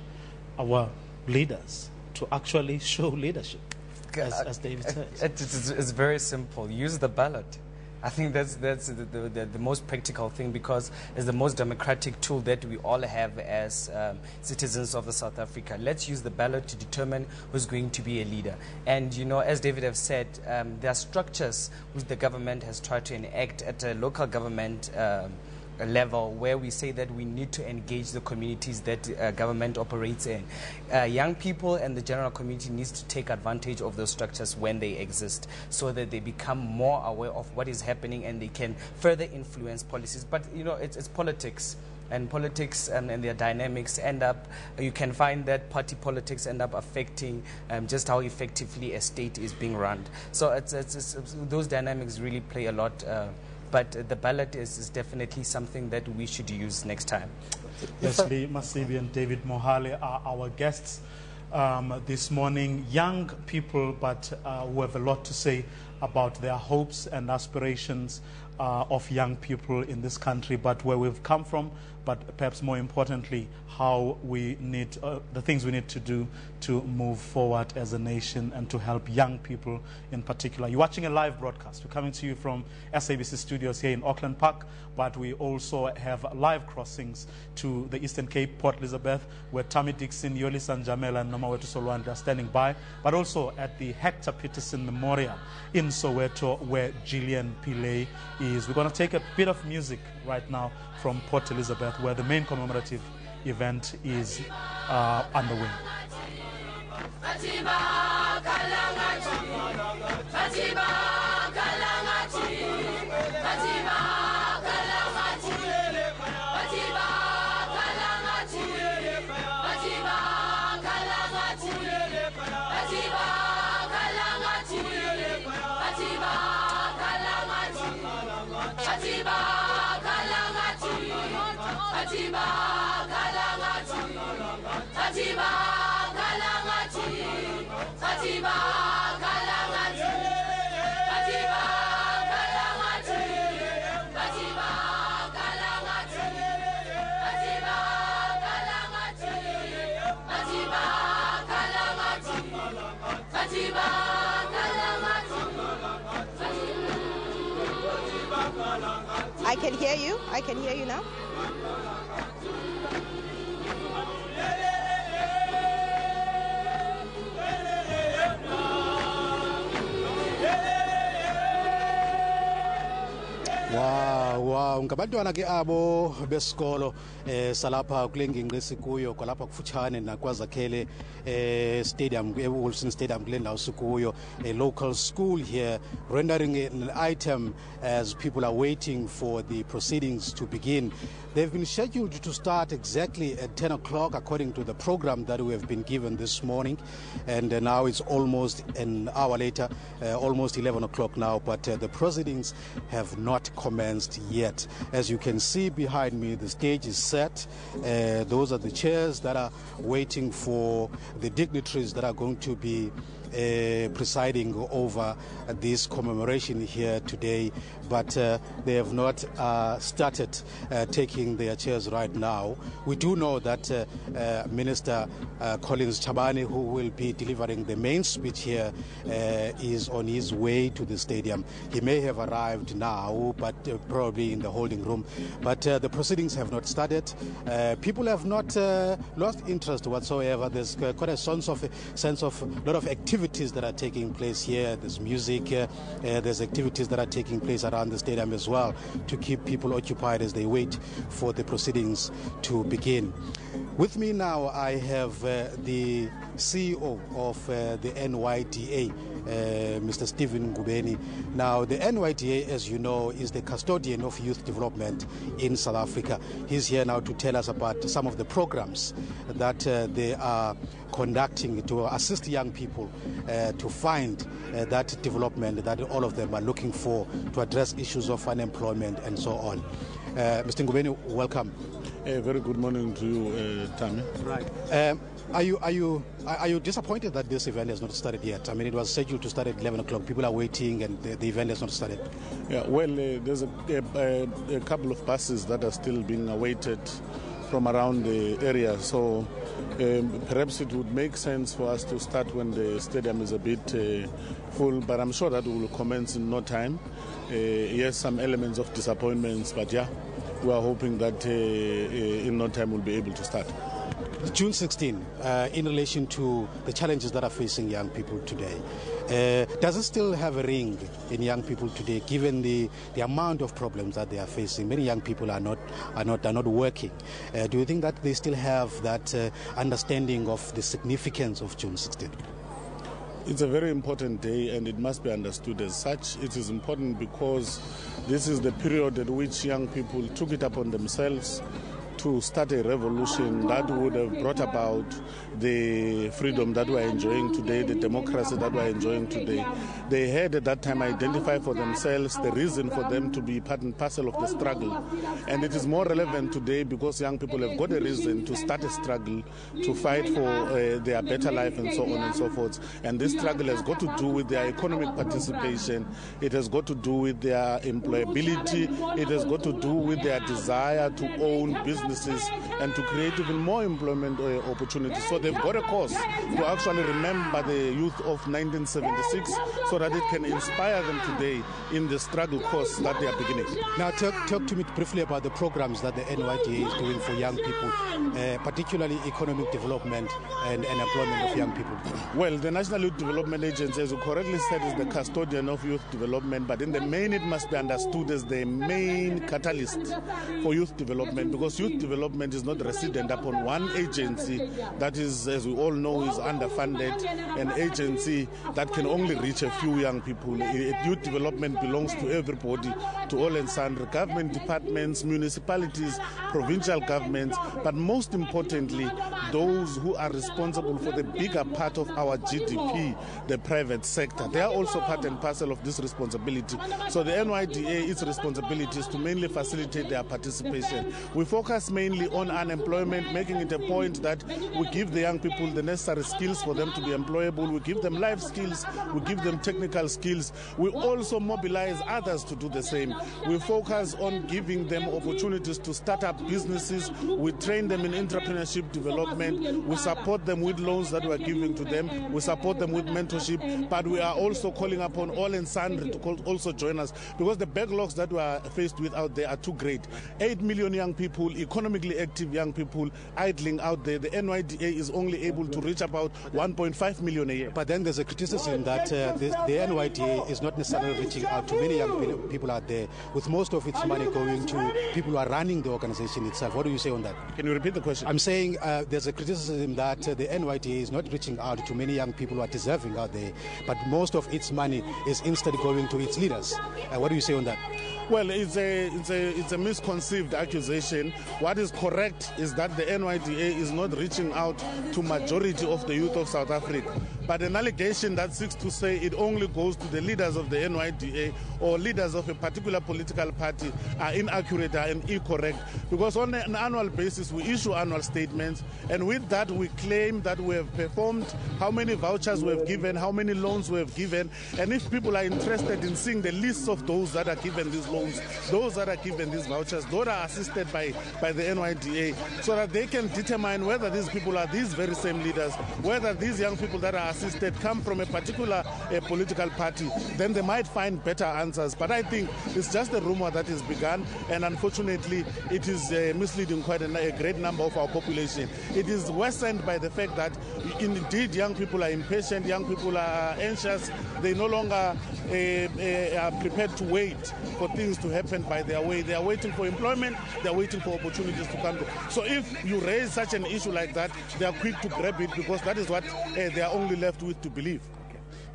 our leaders to actually show leadership, as David says? It's very simple. Use the ballot. I think that's the most practical thing, because it's the most democratic tool that we all have as citizens of South Africa. Let's use the ballot to determine who's going to be a leader. And, you know, as David has said, there are structures which the government has tried to enact at a local government level, where we say that we need to engage the communities that government operates in. Young people and the general community needs to take advantage of those structures when they exist, so that they become more aware of what is happening and they can further influence policies. But, you know, it's politics. And politics and their dynamics end up, you can find that party politics end up affecting just how effectively a state is being run. So those dynamics really play a lot. But the ballot is definitely something that we should use next time. Leslie Masibi and David Mohale are our guests this morning. Young people, but who have a lot to say about their hopes and aspirations of young people in this country, but where we've come from, but perhaps more importantly, how we need, the things we need to do to move forward as a nation and to help young people in particular. You're watching a live broadcast. We're coming to you from SABC studios here in Auckland Park, but we also have live crossings to the Eastern Cape, Port Elizabeth, where Tammy Dixon, Yoli Sanjamela, and Nomawetu Solwanda are standing by, but also at the Hector Peterson Memorial in Soweto, where Gillian Pillay is. We're going to take a bit of music right now from Port Elizabeth, where the main commemorative event is underway. I can hear you. I can hear you now. Wow, ngabantwana ke abo besikolo salapha kule ngingqi sikuyo kwalapha kufutshane nakwazakhele stadium eWolfson Stadium kule ndawo sikuyo, a local school here, rendering an item as people are waiting for the proceedings to begin. They've been scheduled to start exactly at 10 o'clock according to the program that we have been given this morning, and now it's almost an hour later, almost 11 o'clock now, but the proceedings have not commenced yet. As you can see behind me, the stage is set. Those are the chairs that are waiting for the dignitaries that are going to be presiding over this commemoration here today, but they have not started taking their chairs right now. We do know that Minister Collins Chabane, who will be delivering the main speech here, is on his way to the stadium. He may have arrived now, but probably in the holding room. But the proceedings have not started. People have not lost interest whatsoever. There's quite a sense of a lot of activities that are taking place here. There's music, there's activities that are taking place around the stadium as well to keep people occupied as they wait for the proceedings to begin. With me now I have the CEO of the NYDA, Mr. Stephen Ngubeni. Now, the NYDA, as you know, is the custodian of youth development in South Africa. He's here now to tell us about some of the programs that they are conducting to assist young people to find that development that all of them are looking for to address issues of unemployment and so on. Mr. Ngubeni, welcome. Very good morning to you, Tammy. Right. Are you disappointed that this event has not started yet? I mean, it was scheduled to start at 11 o'clock. People are waiting and the event has not started. Yeah, well, there's a couple of buses that are still being awaited from around the area. So perhaps it would make sense for us to start when the stadium is a bit full, but I'm sure that we will commence in no time. Yes, some elements of disappointments, but yeah, we are hoping that in no time we'll be able to start. June 16, in relation to the challenges that are facing young people today, does it still have a ring in young people today, given the amount of problems that they are facing? Many young people are not working. Do you think that they still have that understanding of the significance of June 16? It's a very important day and it must be understood as such. It is important because this is the period at which young people took it upon themselves to start a revolution that would have brought about the freedom that we're enjoying today, the democracy that we're enjoying today. They had at that time identified for themselves the reason for them to be part and parcel of the struggle. And it is more relevant today because young people have got a reason to start a struggle, to fight for their better life and so on and so forth. And this struggle has got to do with their economic participation. It has got to do with their employability. It has got to do with their desire to own businesses and to create even more employment opportunities. So they've got a cause to actually remember the youth of 1976 so that it can inspire them today in the struggle course that they are beginning. Now talk to me briefly about the programs that the NYDA is doing for young people, particularly economic development and employment of young people. Well, the National Youth Development Agency, as you correctly said, is the custodian of youth development, but in the main it must be understood as the main catalyst for youth development, because youth development is not resident upon one agency that is, as we all know, is underfunded, an agency that can only reach a few young people. Youth development belongs to everybody, to all and sundry, government departments, municipalities, provincial governments, but most importantly, those who are responsible for the bigger part of our GDP, the private sector. They are also part and parcel of this responsibility. So the NYDA, its responsibility is to mainly facilitate their participation. We focus focus mainly on unemployment, making it a point that we give the young people the necessary skills for them to be employable. We give them life skills, we give them technical skills. We also mobilize others to do the same. We focus on giving them opportunities to start up businesses. We train them in entrepreneurship development. We support them with loans that we are giving to them. We support them with mentorship. But we are also calling upon all and sundry to also join us, because the backlogs that we are faced with out there are too great. 8 million young people, economically active young people, idling out there. The NYDA is only able to reach about 1.5 million a year. But then there's a criticism that the NYDA is not necessarily reaching out to many young people out there, with most of its money going to people who are running the organization itself. What do you say on that? Can you repeat the question? I'm saying there's a criticism that the NYDA is not reaching out to many young people who are deserving out there, but most of its money is instead going to its leaders. What do you say on that? Well, it's a misconceived accusation. What is correct is that the NYDA is not reaching out to majority of the youth of South Africa. But an allegation that seeks to say it only goes to the leaders of the NYDA or leaders of a particular political party are inaccurate and incorrect. Because on an annual basis, we issue annual statements, and with that we claim that we have performed, how many vouchers we have given, how many loans we have given, and if people are interested in seeing the lists of those that are given these loans, those that are given these vouchers, those are assisted by the NYDA, so that they can determine whether these people are these very same leaders, whether these young people that are assisted come from a particular political party, then they might find better answers. But I think it's just a rumor that is begun, and unfortunately it is misleading quite a great number of our population. It is worsened by the fact that indeed young people are impatient, young people are anxious, they no longer are prepared to wait for things to happen by their way. They are waiting for employment, they are waiting for opportunities to come. So if you raise such an issue like that, they are quick to grab it, because that is what they are only left with to believe.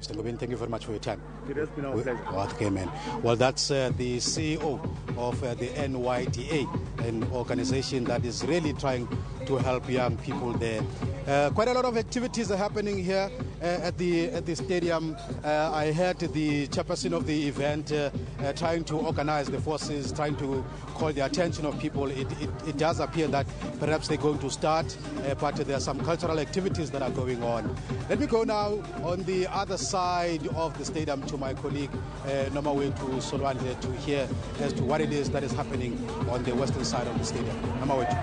Mr. Ngobeni, thank you very much for your time. It has been our pleasure. Okay, man. Well, that's the CEO of the NYDA, an organization that is really trying to help young people there. Quite a lot of activities are happening here at the stadium. I heard the chairperson of the event trying to organize the forces, trying to call the attention of people. It does appear that perhaps they're going to start, but there are some cultural activities that are going on. Let me go now on the other side of the stadium to my colleague Nomawethu Solwandle to hear as to what it is that is happening on the western side of the stadium. Nomawethu.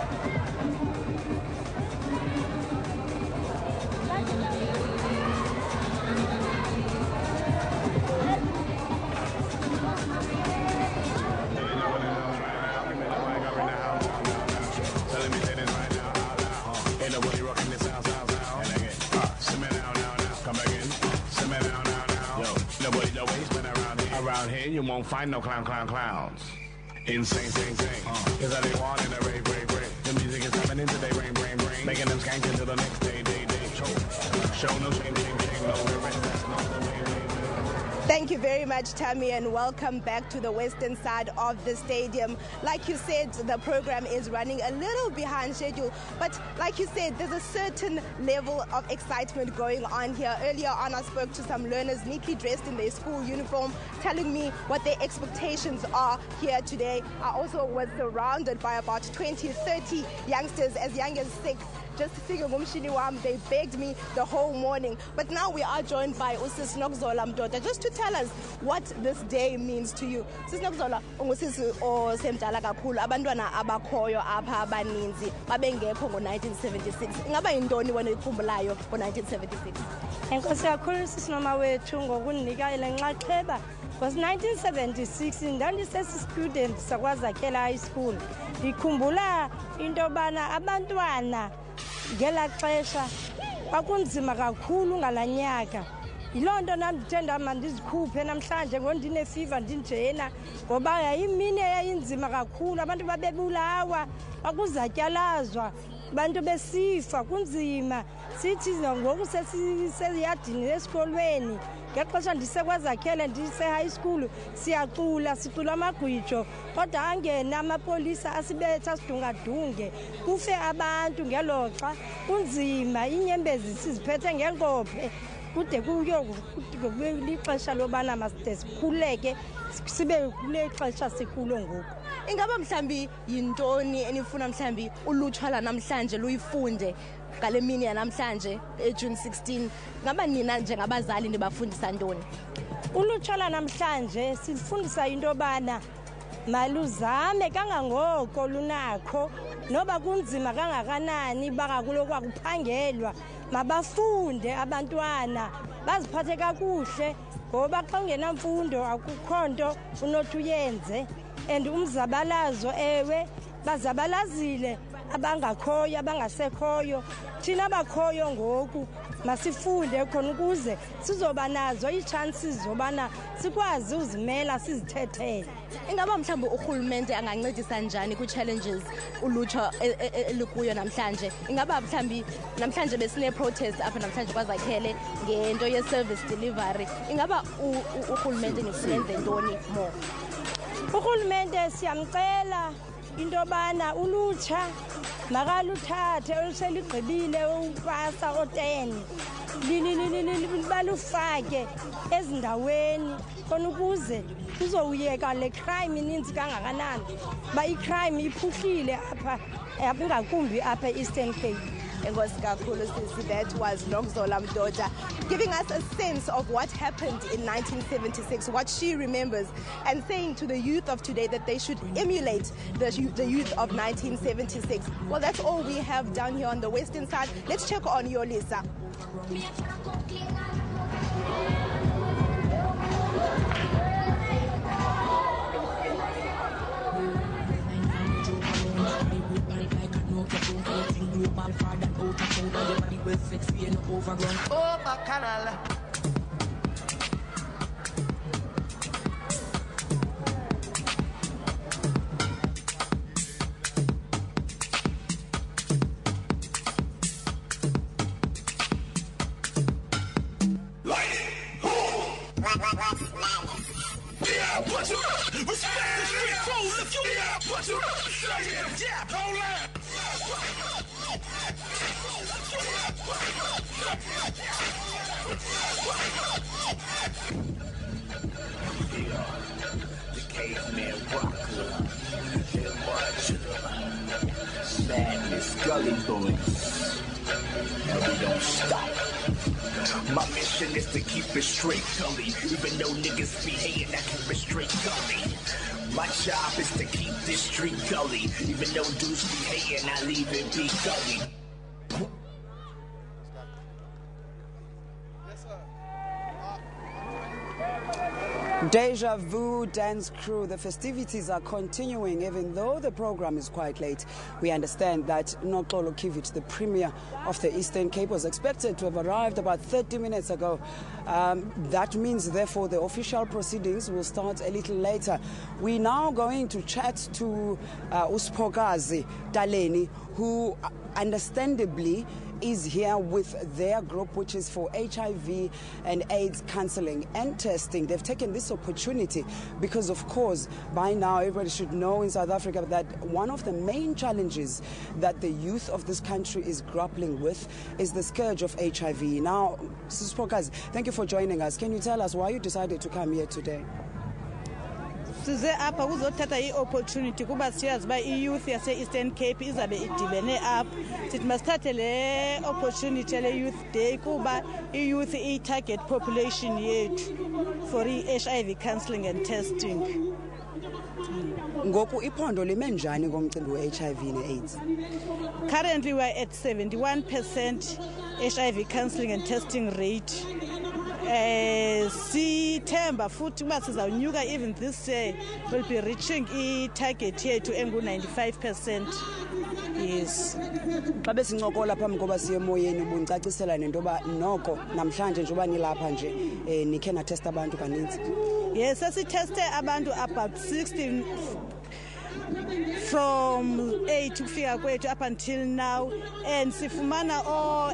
You won't find no clowns. Insane. Cause all they want in a rave. The music is happening today, rain. Making them skank until the next day. Show no shame, no regret. That's not the way. Thank you very much, Tammy, and welcome back to the western side of the stadium. Like you said, the program is running a little behind schedule, but like you said, there's a certain level of excitement going on here. Earlier on, I spoke to some learners neatly dressed in their school uniform, telling me what their expectations are here today. I also was surrounded by about 20, 30 youngsters as young as 6. Just singing umshini wam, they begged me the whole morning. But now we are joined by Usis Nokzola Mdota just to tell us what this day means to you. Sis Nokzola, ungusisi osemdala kakhulu, abantwana abakhoyo apha abaninzi babengekho ngo-1976. Ingaba yintoni wena ikhumbulayo ngo-1976? Enkosi kakhulu Sis Nomawethu ngokundinika ile nxaxheba. Was 1976 ndandisesi-student sakwaZakhela High School. Ndikhumbula into yobana abantwana ngela xesha kwakunzima kakhulu ngalaa nyaka. Yiloo nto nam ndithe ndama ndizikhuphe namhlanje ngondinefiva ndinjena, ngoba yayimini eyayinzima kakhulu. Abantu babebulawa, bakuzatyalazwa, abantu besifa, kunzima. Sithi ngoku sesiyadini esikolweni, ngexesha ndisekwaZakhele ndise-high school sicula amagwijo, kodwa angena amapolisa asibetha sidungadunge, kufe abantu ngeloxa, kunzima, iinyembezi siziphethe ngeenkophe. Kude lixesha lobana maside sikhuleke sibe kule xesha sikulo ngoku. ingaba mhlambi yintoni enifuna mhlambi ulutsha namhlanje luyifunde ngale mini yanamhlanje June 16 ngaba nina njengabazali nibafundisa ntoni? Ulutsha namhlanje sifundisa into bana maluzame kangangoko lunakho noba kunzima kangakanani bakakulokwa kuphangelwa mabafunde abantwana baziphathe kakuhle ngoba xa ungenamfundo akukho nto unothi uyenze and umzabalazo ewe bazabalazile abangakhoyo abangasekhoyo thina abakhoyo ngoku masifunde khona ukuze sizoba nazo ii-chances zobana sikwazi uzimela sizithethele. Ingaba mhlawumbe urhulumente angancedisa njani kwi-challenges ulutsha elikuyo namhlanje? Ingaba mhlawumbi namhlanje besine-protest apha namhlanje kwaZakhele ngento ye-service delivery. Ingaba urhulumente nisenze ntoni more? Urhulumente siyamcela into yobana ulutsha makaluthathe oluseligqibile upasa o-10 balufake ezindaweni khona ukuze kuzowuyeka le crime ininzi kangakanani ba icrime iphuhlile apha ingakumbi apha e-Eastern Cape. Enkosi kakhulu sisi. That was Nokzola Mdoda giving us a sense of what happened in 1976, what she remembers, and saying to the youth of today that they should emulate the youth of 1976. Well, that's all we have down here on the western side. Let's check on your Lisa. Oh, bacchanal. Respect the street code, lift your put you yeah, hold on. The caveman rocker, sadness, gully boys, and we don't stop. My mission is to keep it straight, gully. Even though niggas be hating, I keep it straight, gully. My job is to keep this street gully. Even though dudes be hating, I leave it be gully. Deja Vu Dance Crew, the festivities are continuing even though the program is quite late. We understand that Nokolo Kivich, the Premier of the Eastern Cape, was expected to have arrived about 30 minutes ago. That means, therefore, the official proceedings will start a little later. We're now going to chat to Uspokazi Taleni, who understandably is here with their group, which is for HIV and AIDS counseling and testing. They've taken this opportunity because, of course, by now everybody should know in South Africa that one of the main challenges that the youth of this country is grappling with is the scourge of HIV. Now, Mrs. Pokazi, thank you for joining us. Can you tell us why you decided to come here today? Size apha kuzothatha i-opportunity kuba siyazi uba i-youth yase-Eastern Cape izabe idibene apha. Sithi masithathe le opportunity le-Youth Day kuba i-youth iyi-target population yethu for i-HIV counselling and testing. Ngoku iphondo lime njani ngomcimbi we-HIV ne-AIDS? Currently we are at 71% HIV counselling and testing rate. Sithemba futhi uma sizawunyuka even this year we'll be reaching i-target yethu engu-95%. Yes. Xa besincokola phambi koba siye emoyeni ubundicacisela nento yoba noko namhlanje njengoba nilapha nje nikhe nathesta abantu kaninzi. Yes, sasitheste abantu about 16 from 8 kufika kwethu up until now, and sifumana all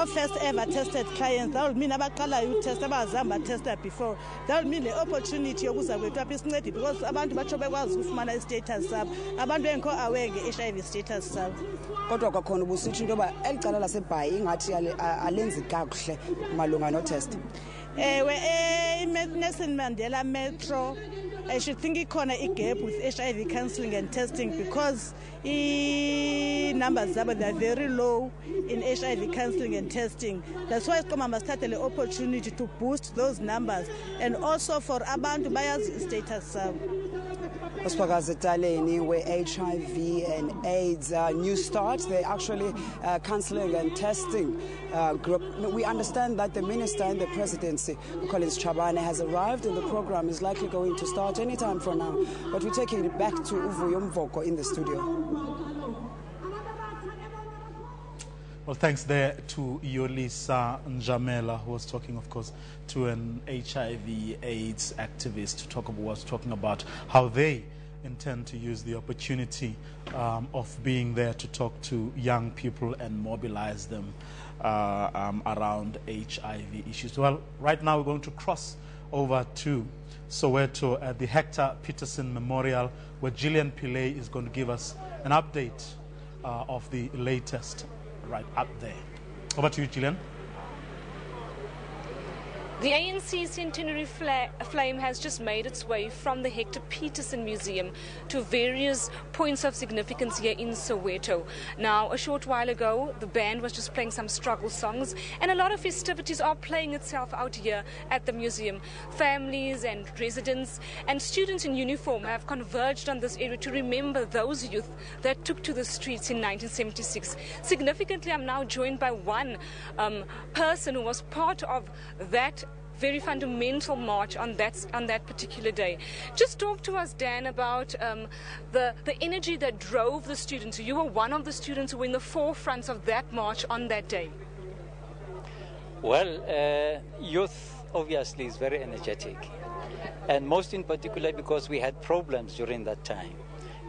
first ever tested clients. That would mean abaqalayo utest abazama tester before. That would mean the opportunity yokuza kwethu apha isincedi because abantu batsho bekwazi ukufumana i-status sabo. Abantu bengekho aware nge-HIV status sabo. Kodwa kwakhona ubusitsho into yoba eli cala lasebhayi ingathi alenzi kakuhle malunga notest. Ewe, Nelson Mandela Metro I should think ikhona igap with HIV counseling and testing because numbers zabo they are very low in HIV counseling and testing. That's why Skoma must start the opportunity to boost those numbers and also for abantu bayazi status sabo. Where HIV and AIDS New Start, they're actually counseling and testing group. We understand that the minister in the presidency, Collins Chabane, has arrived and the program is likely going to start anytime from now. But we're taking it back to Uvuyo Mvoko in the studio. Well, thanks there to Yolisa Njamela, who was talking, of course, to an HIV/AIDS activist who was talking about how they intend to use the opportunity of being there to talk to young people and mobilize them around HIV issues. Well, right now we're going to cross over to Soweto at the Hector Peterson Memorial, where Gillian Pillay is going to give us an update of the latest right up there. Over to you, Gillian. The ANC centenary flame has just made its way from the Hector Peterson Museum to various points of significance here in Soweto. Now, a short while ago, the band was just playing some struggle songs, and a lot of festivities are playing itself out here at the museum. Families and residents and students in uniform have converged on this area to remember those youth that took to the streets in 1976. Significantly, I'm now joined by one person who was part of that very fundamental march on that particular day. Just talk to us, Dan, about the energy that drove the students. You were one of the students who were in the forefront of that march on that day. Well, youth obviously is very energetic, and most in particular because we had problems during that time.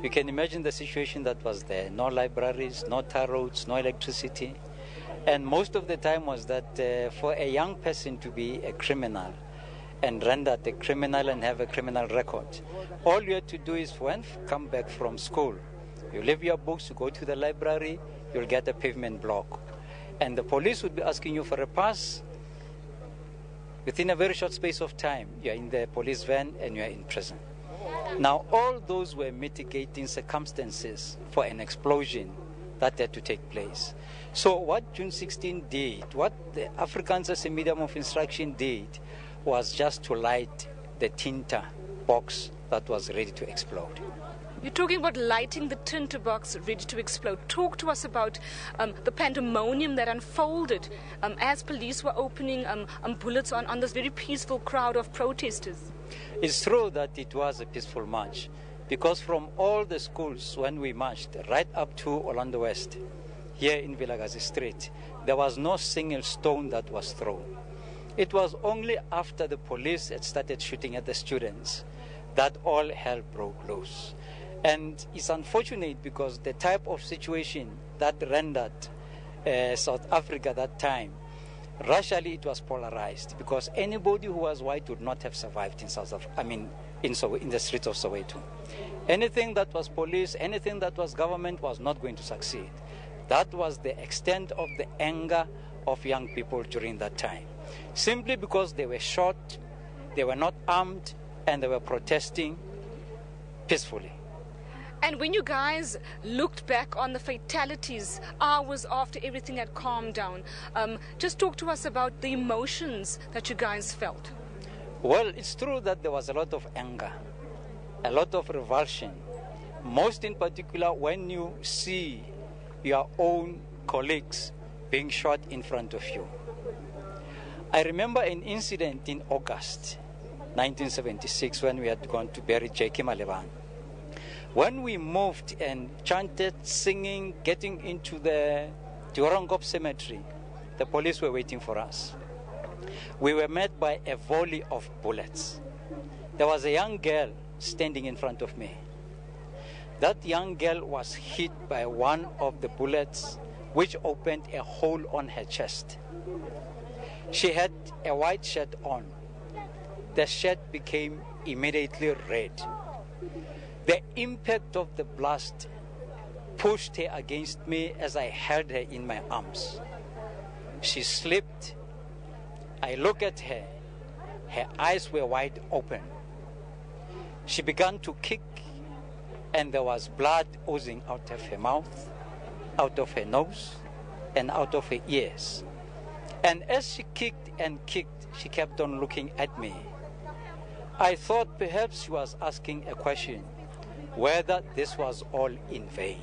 You can imagine the situation that was there. No libraries, no tar roads, no electricity. And most of the time was that for a young person to be a criminal and rendered a criminal and have a criminal record, all you had to do is when you come back from school, you leave your books, you go to the library, you'll get a pavement block. And the police would be asking you for a pass. Within a very short space of time, you're in the police van and you're in prison. Now, all those were mitigating circumstances for an explosion that had to take place. So what June 16 did, what the Afrikaans as a medium of instruction did, was just to light the tinta box that was ready to explode. You're talking about lighting the tinta box ready to explode. Talk to us about the pandemonium that unfolded as police were opening bullets on this very peaceful crowd of protesters. It's true that it was a peaceful march, because from all the schools when we marched right up to Orlando West, here in Vilakazi Street, there was no single stone that was thrown. It was only after the police had started shooting at the students that all hell broke loose. And it's unfortunate because the type of situation that rendered South Africa at that time, racially it was polarized, because anybody who was white would not have survived in South Africa, in the streets of Soweto. Anything that was police, anything that was government was not going to succeed. That was the extent of the anger of young people during that time. Simply because they were shot, they were not armed, and they were protesting peacefully. And when you guys looked back on the fatalities hours after everything had calmed down, just talk to us about the emotions that you guys felt. Well, it's true that there was a lot of anger, a lot of revulsion, most in particular when you see your own colleagues being shot in front of you. I remember an incident in August 1976 when we had gone to bury J.K. Malevan. When we moved and chanted, singing, getting into the Durangop cemetery, the police were waiting for us. We were met by a volley of bullets. There was a young girl standing in front of me. That young girl was hit by one of the bullets, which opened a hole on her chest. She had a white shirt on. The shirt became immediately red. The impact of the blast pushed her against me as I held her in my arms. She slipped. I looked at her. Her eyes were wide open. She began to kick, and there was blood oozing out of her mouth, out of her nose, and out of her ears. And as she kicked and kicked, she kept on looking at me. I thought perhaps she was asking a question, whether this was all in vain.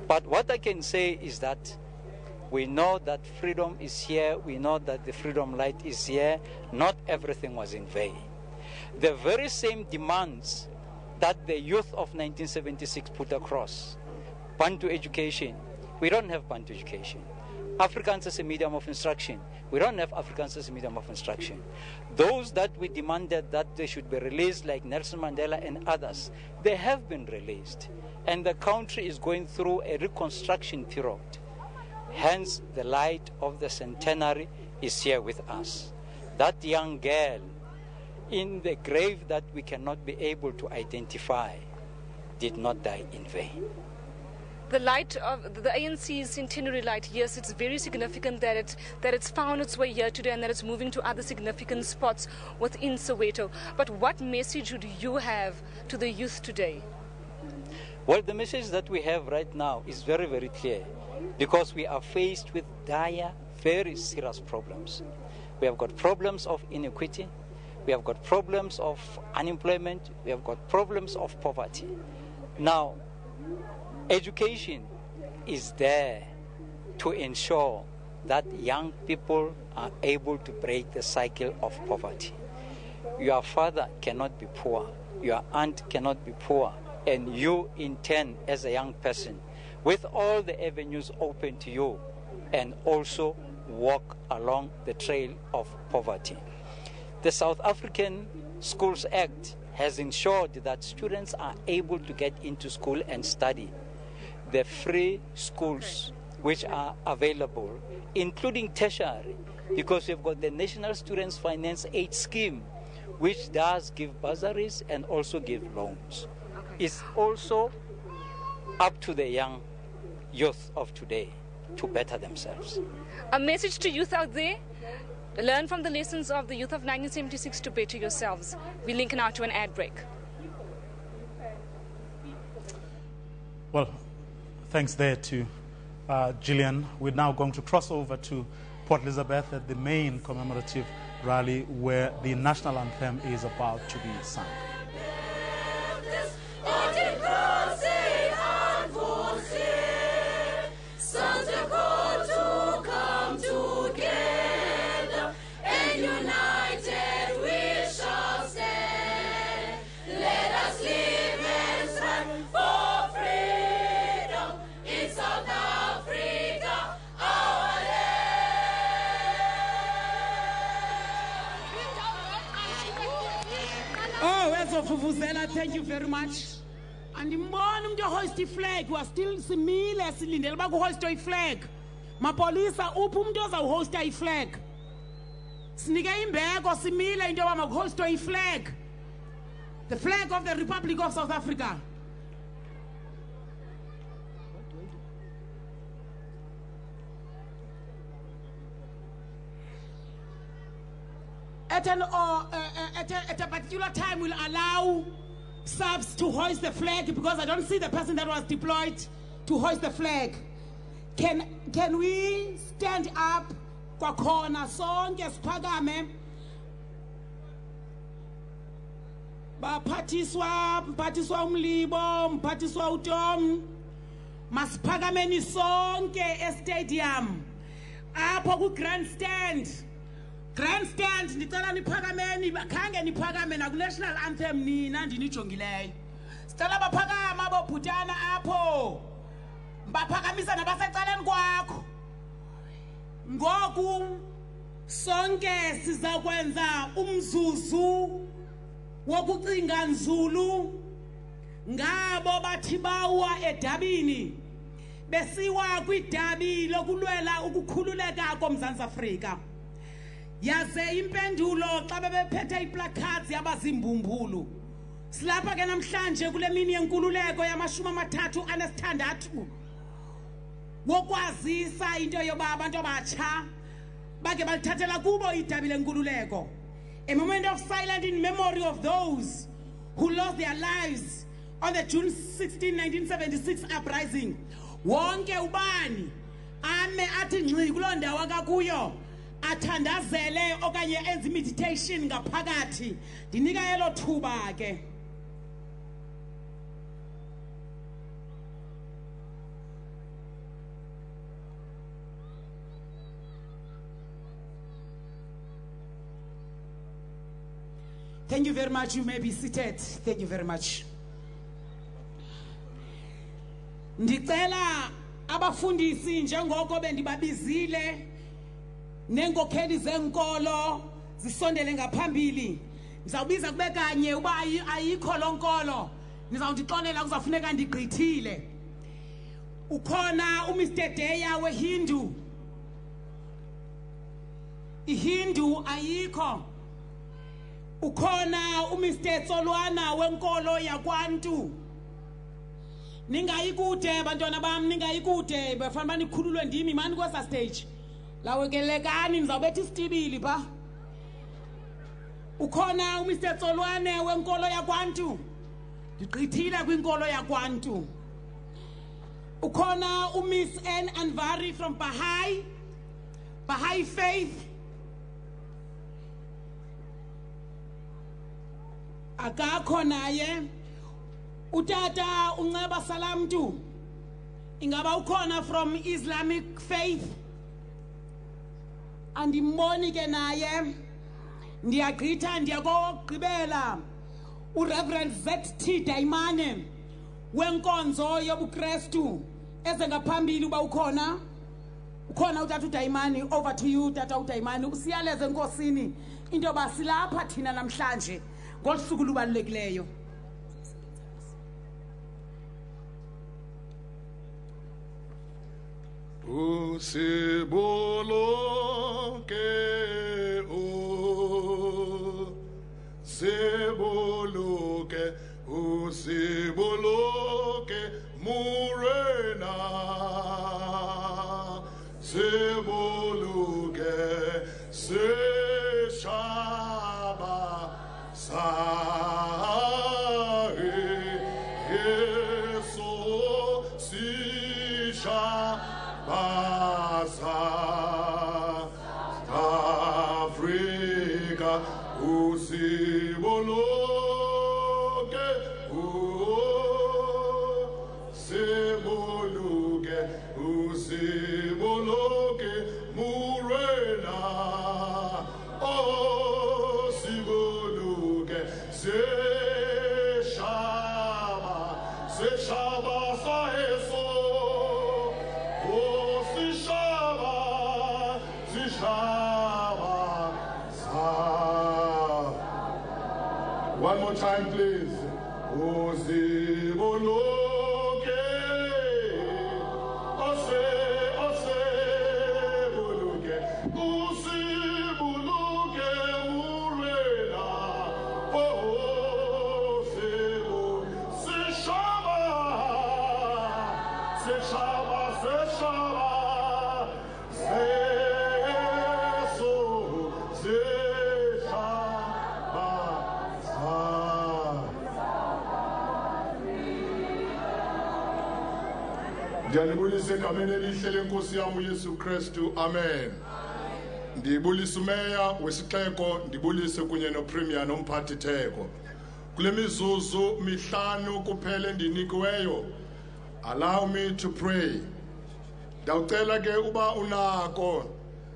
But what I can say is that we know that freedom is here, we know that the freedom light is here, not everything was in vain. The very same demands that the youth of 1976 put across, Bantu education, we don't have Bantu education. Afrikaans as a medium of instruction, we don't have Afrikaans as a medium of instruction. Those that we demanded that they should be released, like Nelson Mandela and others, they have been released. And the country is going through a reconstruction period. Hence, the light of the centenary is here with us. That young girl in the grave that we cannot be able to identify did not die in vain. The light of the ANC's centenary light, yes, it's very significant that it's found its way here today and that it's moving to other significant spots within Soweto. But what message would you have to the youth today? Well, the message that we have right now is very, very clear, because we are faced with dire, very serious problems. We have got problems of inequity, we have got problems of unemployment, we have got problems of poverty. Now, education is there to ensure that young people are able to break the cycle of poverty. Your father cannot be poor, your aunt cannot be poor, and you in turn as a young person, with all the avenues open to you, and also walk along the trail of poverty. The South African Schools Act has ensured that students are able to get into school and study. The free schools which are available, including tertiary, because we've got the National Students Finance Aid Scheme, which does give bursaries and also give loans. It's also up to the young youth of today to better themselves. A message to youth out there: learn from the lessons of the youth of 1976 to better yourselves. We link now to an ad break. Well, thanks there to Gillian. We're now going to cross over to Port Elizabeth at the main commemorative rally where the national anthem is about to be sung. Thank you very much. And the morning the hoist flag was still simile silindele bakuhoist iflag. Mapolisa upumntoza uhost iflag. Sinike imbeko simile into bamakuhost iflag. The flag of the Republic of South Africa. At a particular time will allow subs to hoist the flag, because I don't see the person that was deployed to hoist the flag. Can we stand up kwakhona sonke siphakame? Mphathiswa umlibo, mphathiswa utom, masiphakameni sonke estadium apho ku grandstand. Grandstand, ndicela niphakameni, khange niphakame naku national anthem nina ndinijongileyo. Sicela baphakama abobhutana apho. Mbaphakamisa nabasecaleni kwakho. Ngoku sonke sizakwenza umzuzu wokucinga nzulu ngabo bathi bawa edabini besiwa kwidabi lokulwela ukukhululeka koMzantsi Afrika. Yaze impendulo xa bebephethe iplacards yabazimbumbulu. Silapha ke namhlanje kule mini yenkululeko yama-36 wokwazisa into yoba abantu abatsha bake balithathela kubo idabi lenkululeko. A moment of silence in memory of those who lost their lives on the June 16, 1976 uprising. Wonke ubani ame athi ngci kuloo ndawo akakuyo athandazele okanye enze meditation ngaphakathi. Ndinika elo thuba ke. Thank you very much. You may be seated. Thank you very much. Ndicela abafundisi njengoko bendibabizile nenkokheli zenkolo zisondele ngaphambili. Ndizawubiza kube kanye uba ayikho lonkolo. Nizawundixolela kuzafuneka ndigqithile. Ukhona uMr. Deya weHindu. iHindu ayikho. Ukhona uMr. Tsolwana wenkolo yakwantu. Ningayikude bantwana bam, ningayikude bafana banikhululwe ndimi mani kwesa stage. Lawekelekani nizawubetha isitibili pha. Ukhona uMr. Tsolwane wenkolo yakwantu. Ndigqithile kwinkolo yakwantu. Ukhona uMiss N Anvari from Baha'i faith. Akakho naye. Utata uNceba Salamtu. Ingaba ukhona from Islamic faith. Andimboni ke naye. Ndiyagqitha ndiyakogqibela. uReverend ZT Daimane wenkonzo yobuKristu ezengaphambili uba ukhona. Ukhona utata uDaimane. Over to you tata uDaimane. Usiyaleze enkosini into basilapha thina namhlanje ngolusuku lubalulekileyo. Usiboloke o Seboloke usiboloke murena Seboloke se shaba sa yeso si Basa Africa Usiboloke Seboloke Usiboloke Murena Oh Siboloke Se Shaba Saeso One more time, please. Usiboloke, usiboloke, usiboloke murena, oh, se shaba, se shaba, se shaba, se so, se shaba. Ndiyalibulisa egameni elihle lenkosi yam uYesu Kristu. Amen. Ndibulisa umeya wesixeko, ndibulise kunye nopremier nomphathitheko. Kule mizuzu mihlanu kuphela endinikiweyo, allow me to pray. Ndawucela ke uba unako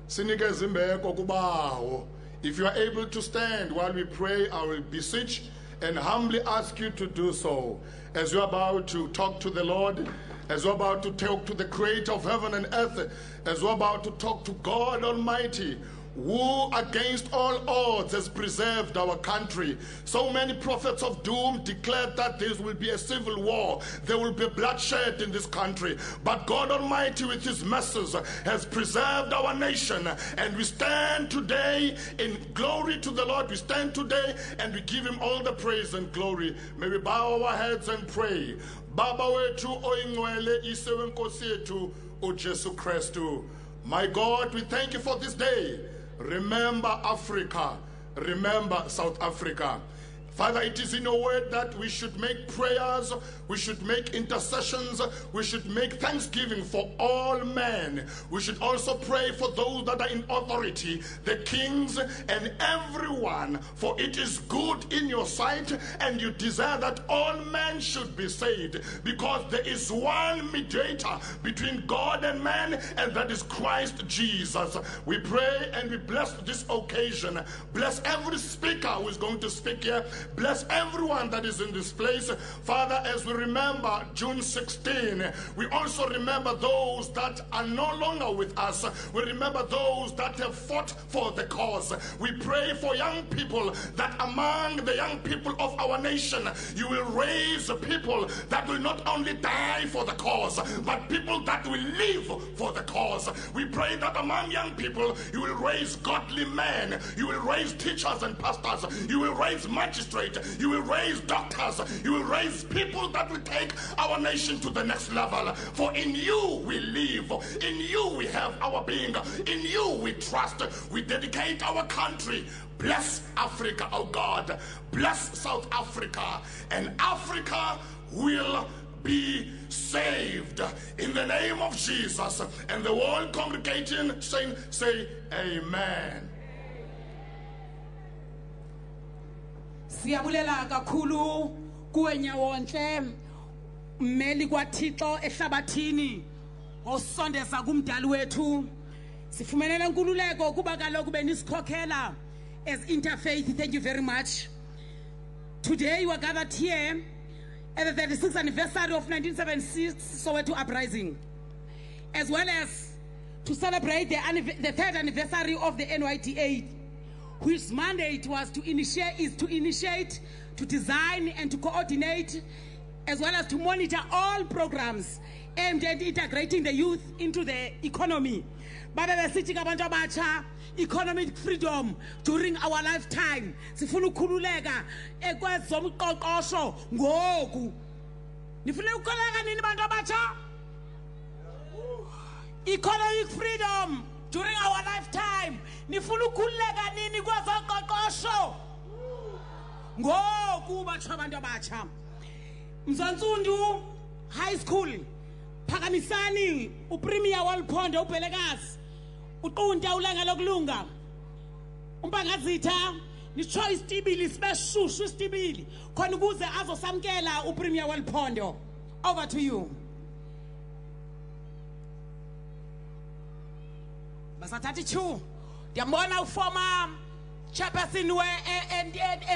sinikeze imbeko kubawo. If you are able to stand while we pray, I will beseech and humbly ask you to do so. As you're about to talk to the Lord, as we're about to talk to the Creator of heaven and earth, as we're about to talk to God Almighty, who against all odds has preserved our country. So many prophets of doom declared that there will be a civil war, there will be bloodshed in this country, but God Almighty with his mercies has preserved our nation, and we stand today in glory to the Lord. We stand today and we give him all the praise and glory. May we bow our heads and pray. Baba wetu oingwele isewe nkosi yetu o Jesu Kristu. My God, we thank you for this day. Remember Africa. Remember South Africa. Father, it is in your word that we should make prayers, we should make intercessions, we should make thanksgiving for all men. We should also pray for those that are in authority, the kings and everyone, for it is good in your sight and you desire that all men should be saved, because there is one mediator between God and man, and that is Christ Jesus. We pray and we bless this occasion. Bless every speaker who is going to speak here. Bless everyone that is in this place. Father, as we remember June 16, we also remember those that are no longer with us. We remember those that have fought for the cause. We pray for young people, that among the young people of our nation, you will raise people that will not only die for the cause, but people that will live for the cause. We pray that among young people, you will raise godly men. You will raise teachers and pastors. You will raise magistrates. You will raise doctors. You will raise people that will take our nation to the next level. For in you we live. In you we have our being. In you we trust. We dedicate our country. Bless Africa, oh God. Bless South Africa. And Africa will be saved in the name of Jesus. And the whole congregation say amen. Siyabulela kakhulu kuwenya wonke mmeli kwaThixo ehlabathini osondeza kumdali wethu. Sifumenele inkululeko kuba kaloku benisikhokhela as interfaith. Thank you very much. Today we are gathered here at the 36th anniversary of 1976 Soweto uprising, as well as to celebrate the third anniversary of the NYDA, whose mandate was to initiate, to design and to coordinate, as well as to monitor all programs aimed at integrating the youth into the economy. Economic freedom during our lifetime. Sifuna ukukhululeka ekwezomqoqosho ngoku. Nifuna ukukhululeka nini bantu abatsha? Economic freedom during our lifetime. Nifuna ukukhululeka nini kwezoqoqosho? Ngoku batsha bantu abatsha. Mzansundu High School. Phakamisani uPremier waliphondo uBhelekazi. Uqunta ulanga lokulunga umpangazitha nisho isitibili sibeshushu isitibili khona ukuze azosamkela uPremier waliphondo. Over to you. Basathatha chu ndiyambona uformer chairperson we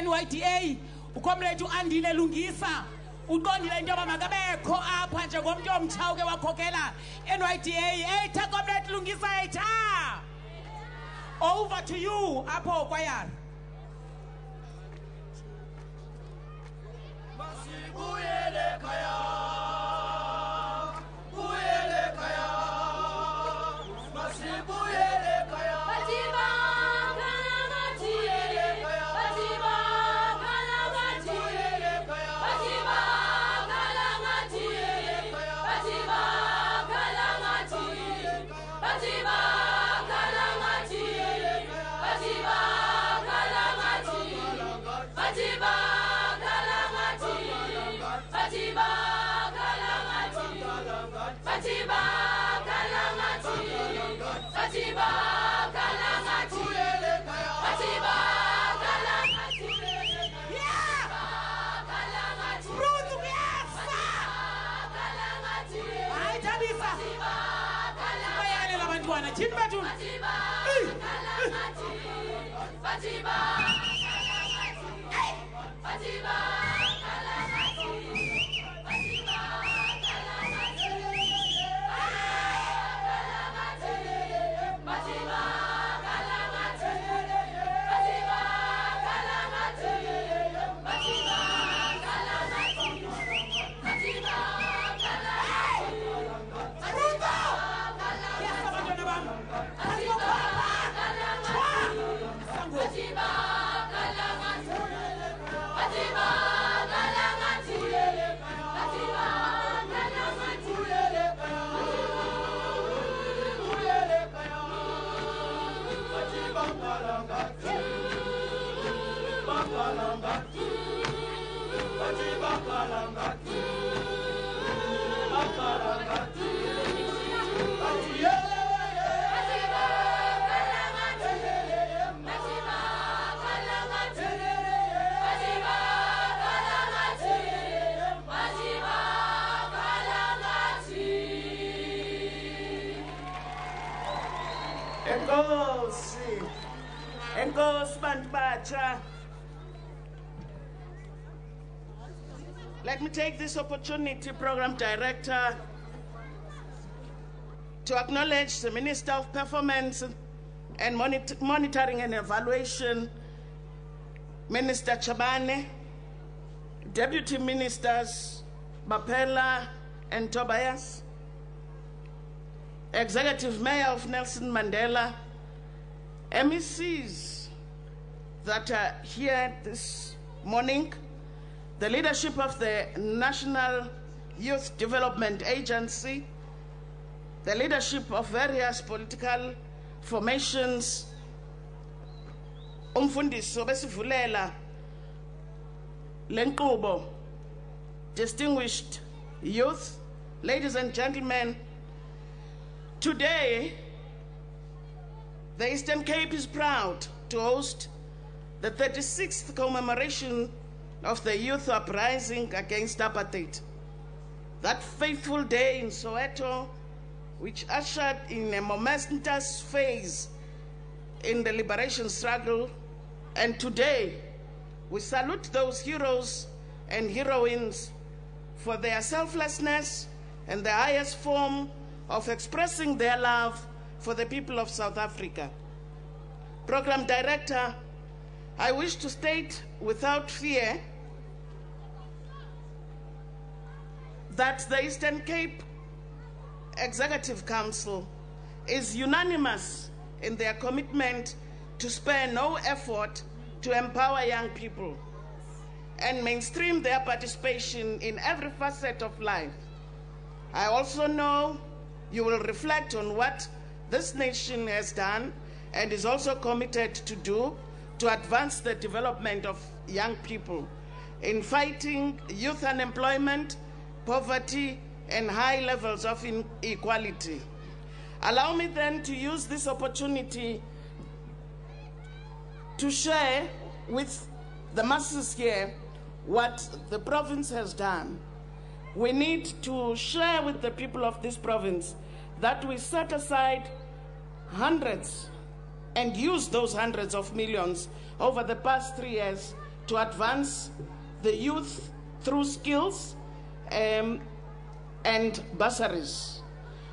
NYDA uComrade uAndile Lungisa uqondile into abamakabekho apha njengomuntu omtsha uke wakhokhela NYDA. Etha Comrade Lungisa etha. Over to you apho kwayara. Masibuyele kaya. Buyele kaya. Masibuyele kaya. Batiba kalangati. Batiba kalangati. Batiba kalangati. Batiba kalangati. Batiba kalangati. Batiba kalangati. Batiba kalangati. Batiba kalangati. Batiba kalangati. Batiba kalangati. Batiba kalangati. Yeah! Kalangati. Bruto yesa. Kalangati. Hayi Tabisa. Bayale labantwana thini bathu? Batiba kalangati. Batiba kalangati. Batiba kalangati. Batiba kalangati. Batiba kalangati. Batiba kalangati. Batiba kalangati. Batiba kalangati. Bruto. Yesa bantwana bam. Batiba kalangati. Batiba kalangati. Batiba kalangati. Batiba kalangati. Batiba kalangati. Enkosi bantu batsha. Let me take this opportunity, Program Director, to acknowledge the Minister of Performance and Monitoring and Evaluation, Minister Chabane, Deputy Ministers Bapela and Tobias, Executive Mayor of Nelson Mandela, MECs that are here this morning, the leadership of the National Youth Development Agency, the leadership of various political formations, umfundisi obesivulela lenkqubo, distinguished youth, ladies and gentlemen, today the Eastern Cape is proud to host the 36th commemoration of the youth uprising against apartheid. That fateful day in Soweto, which ushered in a momentous phase in the liberation struggle. And today, we salute those heroes and heroines for their selflessness and the highest form of expressing their love for the people of South Africa. Program Director, I wish to state without fear that the Eastern Cape Executive Council is unanimous in their commitment to spare no effort to empower young people and mainstream their participation in every facet of life. I also know you will reflect on what this nation has done and is also committed to do to advance the development of young people in fighting youth unemployment, poverty, and high levels of inequality. Allow me then to use this opportunity to share with the masses here what the province has done. We need to share with the people of this province that we set aside hundreds and use those hundreds of millions over the past 3 years to advance the youth through skills and bursaries.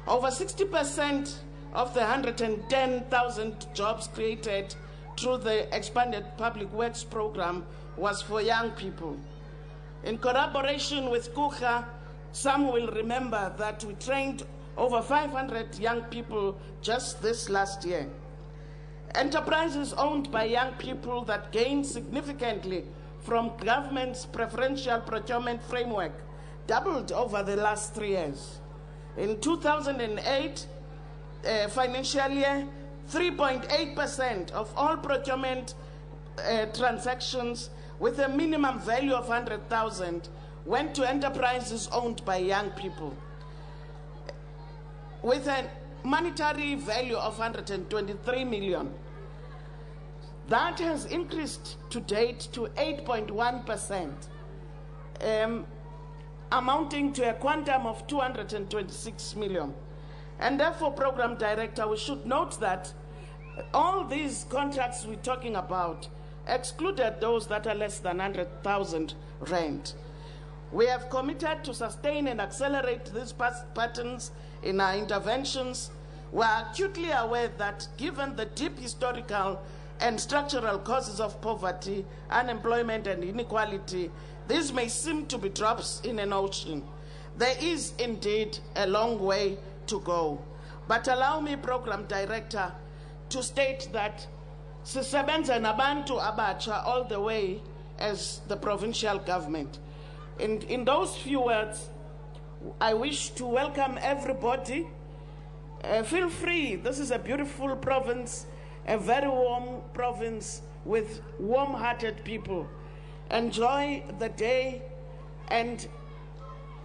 Over 60% of the 110,000 jobs created through the expanded public works program was for young people. In collaboration with KUHA, some will remember that we trained over 500 young people just this last year. Enterprises owned by young people that gained significantly from government's preferential procurement framework doubled over the last 3 years. In 2008 financial year, 3.8% of all procurement transactions with a minimum value of 100,000 went to enterprises owned by young people, with a monetary value of 123 million. That has increased to date to 8.1%, amounting to a quantum of 226 million. And therefore, Program Director, we should note that all these contracts we're talking about excluded those that are less than 100,000 rand. We have committed to sustain and accelerate these patterns in our interventions. We are acutely aware that given the deep historical and structural causes of poverty, unemployment, and inequality, these may seem to be drops in an ocean. There is indeed a long way to go. But allow me, Program Director, to state that sisebenza nabantu abatsha all the way as the provincial government. In those few words, I wish to welcome everybody. Feel free. This is a beautiful province, a very warm province with warm-hearted people. Enjoy the day and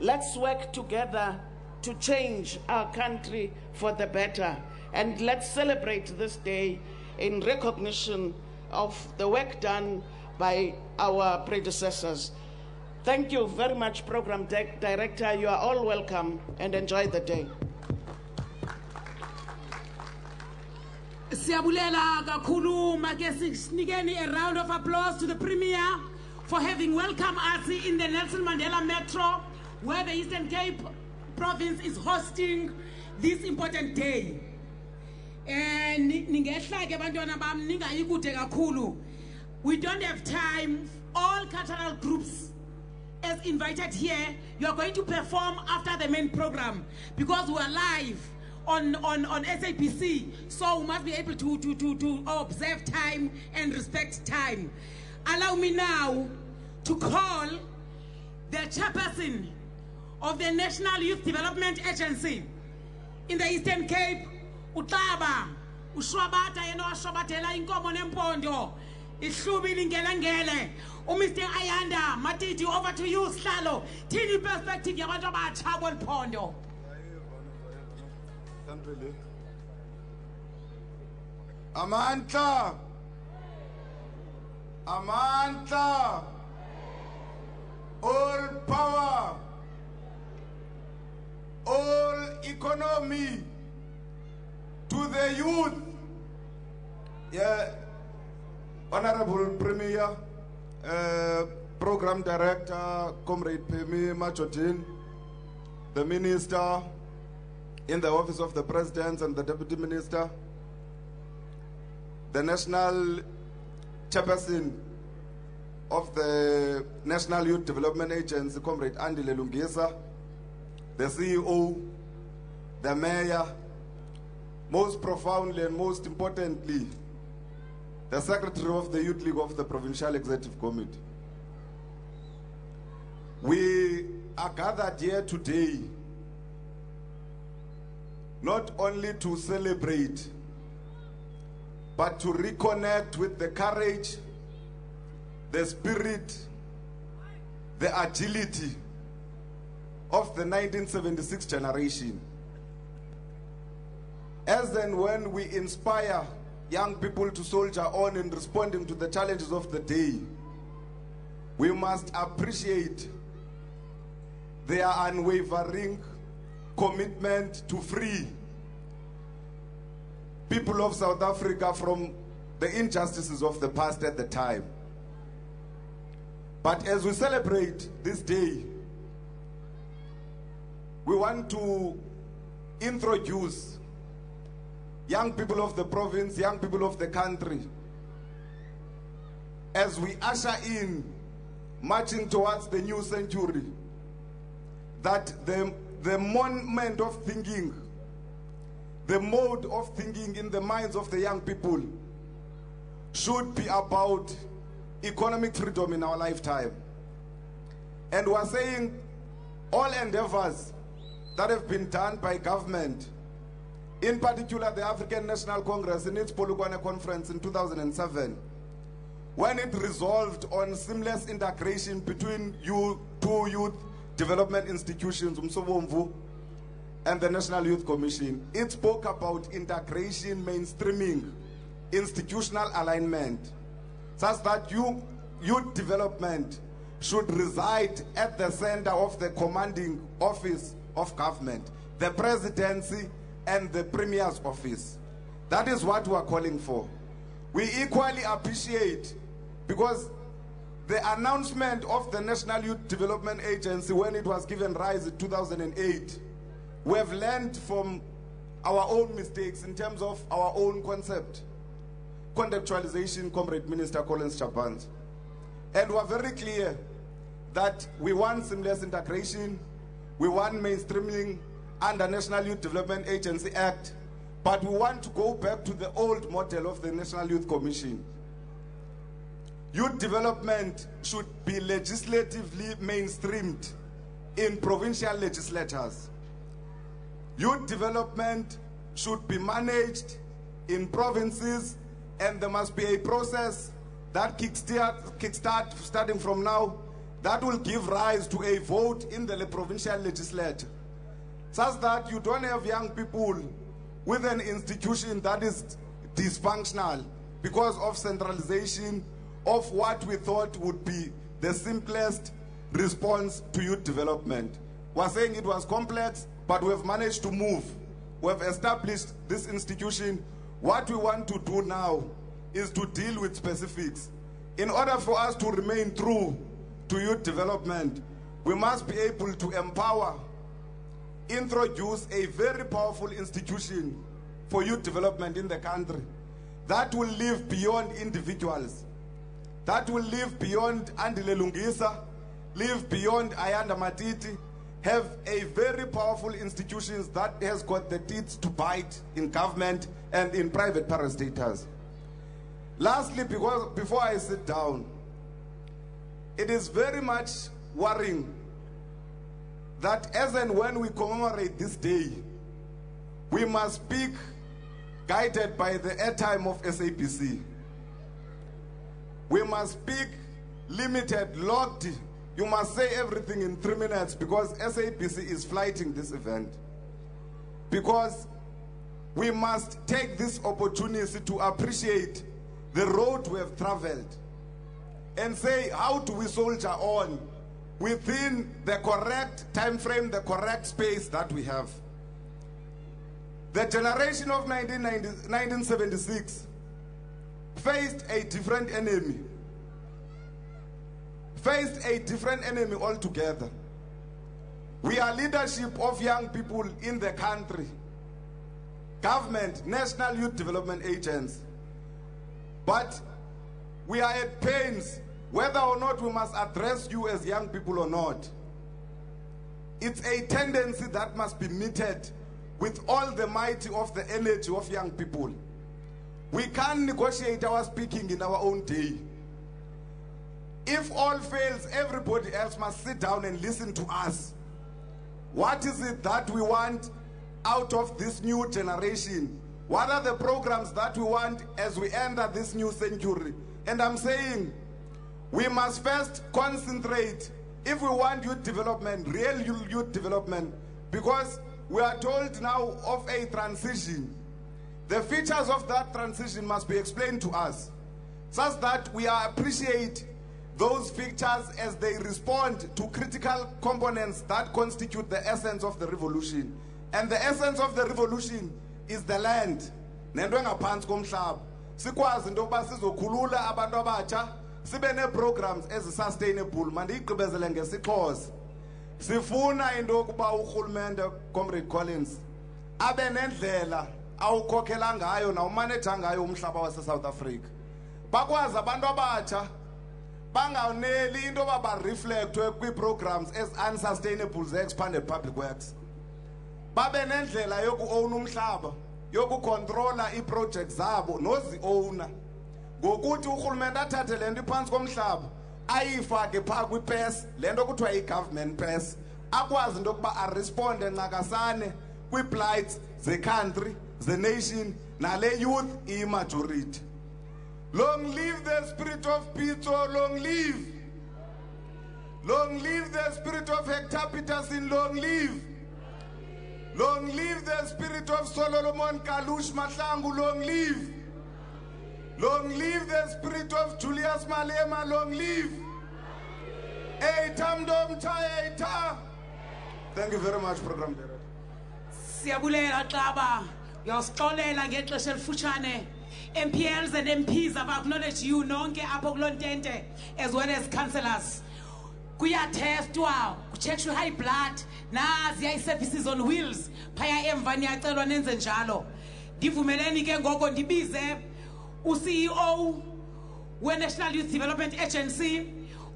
let's work together to change our country for the better. And let's celebrate this day in recognition of the work done by our predecessors. Thank you very much, Program Director. You are all welcome, and enjoy the day. Siyabulela kakhulu, make sinikeni a round of applause to the Premier for having welcomed us in the Nelson Mandela Metro, where the Eastern Cape province is hosting this important day. And we don't have time. All cultural groups as invited here, you are going to perform after the main program because we are live on SABC, so we must be able to observe time and respect time. Allow me now to call the chairperson of the National Youth Development Agency in the Eastern Cape, Utaba, Ushwabata yena washobatela inkomo nempondo, ihlubile ingelengele. Mr. Ayanda Matiti, over to you, Slalo. Tini perspective yabantu abatsha kweliphondo. Amandla, Amandla, all power, all economy to the youth. Yeah, Honorable Premier, Program Director, Comrade Pemi Machotin, the Minister in the Office of the President and the Deputy Minister, the National Chairperson of the National Youth Development Agency, Comrade Andile Lungisa, the CEO, the Mayor, most profoundly and most importantly, the Secretary of the Youth League of the Provincial Executive Committee. We are gathered here today not only to celebrate, but to reconnect with the courage, the spirit, the agility of the 1976 generation. As and when we inspire young people to soldier on in responding to the challenges of the day, we must appreciate their unwavering commitment to free people of South Africa from the injustices of the past at the time. But as we celebrate this day, we want to introduce young people of the province, young people of the country, as we usher in, marching towards the new century, that the moment of thinking, the mode of thinking in the minds of the young people should be about economic freedom in our lifetime. And we're saying all endeavors that have been done by government, in particular the African National Congress in its Polokwane conference in 2007, when it resolved on seamless integration between two youth development institutions, Umsobomvu and the National Youth Commission. It spoke about integration, mainstreaming, institutional alignment, such that youth development should reside at the center of the commanding office of government, the presidency and the premier's office. That is what we are calling for. We equally appreciate, because the announcement of the National Youth Development Agency, when it was given rise in 2008, we have learned from our own mistakes in terms of our own concept, contextualization, Comrade Minister Collins Chapans. And we are very clear that we want seamless integration, we want mainstreaming under National Youth Development Agency Act, but we want to go back to the old model of the National Youth Commission. Youth development should be legislatively mainstreamed in provincial legislatures. Youth development should be managed in provinces, and there must be a process that kickstart starting from now, that will give rise to a vote in the provincial legislature, such that you don't have young people with an institution that is dysfunctional because of centralization of what we thought would be the simplest response to youth development. We're saying it was complex, but we've managed to move. We've established this institution. What we want to do now is to deal with specifics. In order for us to remain true to youth development, we must be able to empower, introduce a very powerful institution for youth development in the country that will live beyond individuals, that will live beyond Andile Lungisa, live beyond Ayanda Matiti, have a very powerful institutions that has got the teeth to bite in government and in private parastatals. Lastly, because before I sit down, it is very much worrying that as and when we commemorate this day, we must speak guided by the airtime of SABC. We must speak limited, locked. You must say everything in 3 minutes because SABC is flighting this event. Because we must take this opportunity to appreciate the road we have traveled and say, how do we soldier on within the correct time frame, the correct space that we have. The generation of 1976 faced a different enemy. Faced a different enemy altogether. We are leadership of young people in the country, government, national youth development agents. But we are at pains whether or not we must address you as young people or not. It's a tendency that must be meted with all the might of the energy of young people. We can't negotiate our speaking in our own day. If all fails, everybody else must sit down and listen to us. What is it that we want out of this new generation? What are the programs that we want as we enter this new century? And I'm saying we must first concentrate if we want youth development, real youth development, because we are told now of a transition. The features of that transition must be explained to us, such that we appreciate those features as they respond to critical components that constitute the essence of the revolution. And the essence of the revolution is the land. Nento engaphansi komhlaba. Sikwazi into yokuba sizokhulula abantu abatsha, sibe ne-programs ezi-sustainable. Mandiyiqhubezele ngesixhosa. Sifuna into yokuba urhulumente, Comrade Collins, abe nendlela awukhokhela ngayo nawumaneja ngayo umhlaba wase-South Africa. Bakwazi abantu abatsha bangawuneli into yoba bareflectwe kwii-programs ezi-unsustainable ze-expanded public works. Babe nendlela yoku-own umhlaba, yokukontrola ii-projects zabo nozi-owner. Ngokuthi urhulumente athathe le nto iphantsi komhlaba ayifake phaa kwi-PES, le nto kuthiwa i-government PES, akwazi into yokuba aresponde ncakasane kwii-plights ze-country, ze-nation, nale youth iyi-majority. Long live the spirit of Pitso, long live. Long live the spirit of Hector Peterson, long live. Long live the spirit of Solomon Kalush Mahlangu, long live. Long live the spirit of Julius Malema, long live. Eitamdom Chaita. Thank you very much, Program Director. Siyabulela Xaba, uyasixolela ngexesha elifutshane. MPLs and MPs have acknowledged you nonke apho kulontente as well as councillors. Kuyatestwa, kucheckshwa high blood, nazi i-services on wheels, phaya emva niyacelwa nenze njalo. Ndivumeleni ke ngoko ndibize u-CEO we-National Youth Development Agency,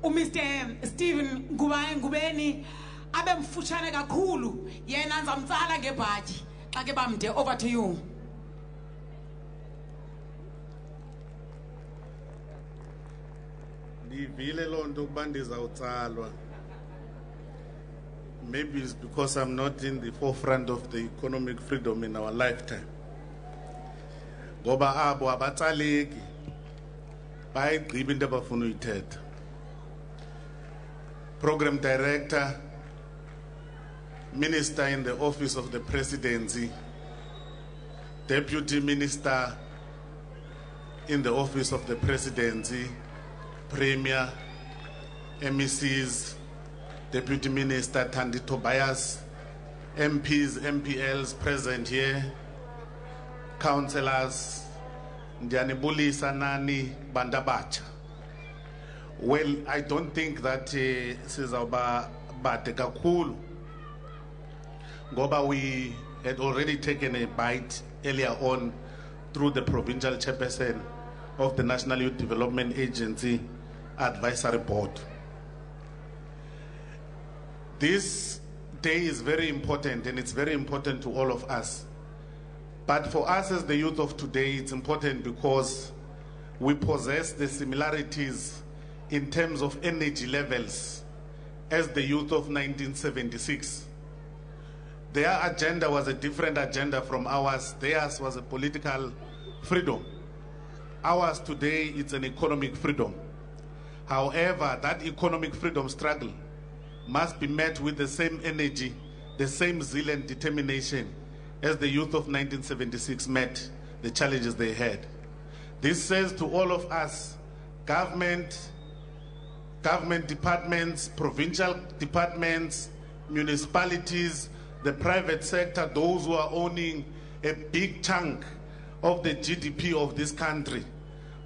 uMr. Stephen Ngubeni, abe mfutshane kakhulu, yena nizamtsala ngebhatyi xa ke bamde. Over to you. Maybe it's because I'm not in the forefront of the economic freedom in our lifetime. Goba abo abatsaleki bayigqiba into abafuna uyithetha. Program Director, Minister in the Office of the Presidency, Deputy Minister in the Office of the Presidency, Premier, MECs, Deputy Minister Thandi Tobias, MPs, MPLs present here, councillors, Ndianibulisa Nani Bandabacha. Well, I don't think that Sizauba Batekakulu, Goba, we had already taken a bite earlier on through the Provincial Chairperson of the National Youth Development Agency Advisory Board. This day is very important, and it's very important to all of us. But for us as the youth of today, it's important because we possess the similarities in terms of energy levels as the youth of 1976. Their agenda was a different agenda from ours. Theirs was a political freedom. Ours today, it's an economic freedom. However, that economic freedom struggle must be met with the same energy, the same zeal and determination as the youth of 1976 met the challenges they had. This says to all of us, government departments, provincial departments, municipalities, the private sector, those who are owning a big chunk of the GDP of this country,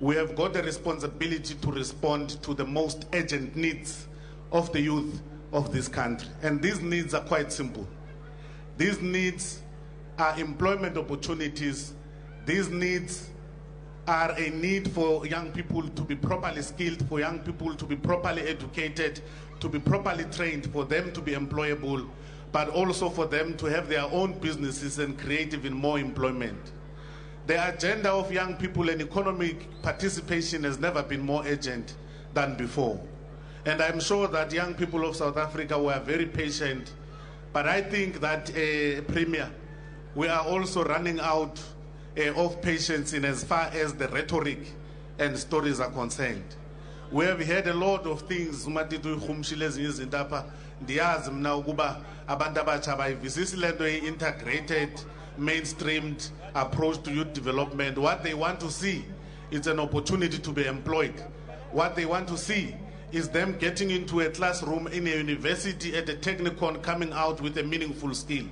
we have got a responsibility to respond to the most urgent needs of the youth of this country. And these needs are quite simple. These needs are employment opportunities. These needs are a need for young people to be properly skilled, for young people to be properly educated, to be properly trained, for them to be employable, but also for them to have their own businesses and create even more employment. The agenda of young people and economic participation has never been more urgent than before. And I'm sure that young people of South Africa were very patient, but I think that, Premier, we are also running out of patience in as far as the rhetoric and stories are concerned. We have heard a lot of things. Integrated, mainstreamed approach to youth development. What they want to see is an opportunity to be employed. What they want to see is them getting into a classroom in a university at a technicon, coming out with a meaningful skill.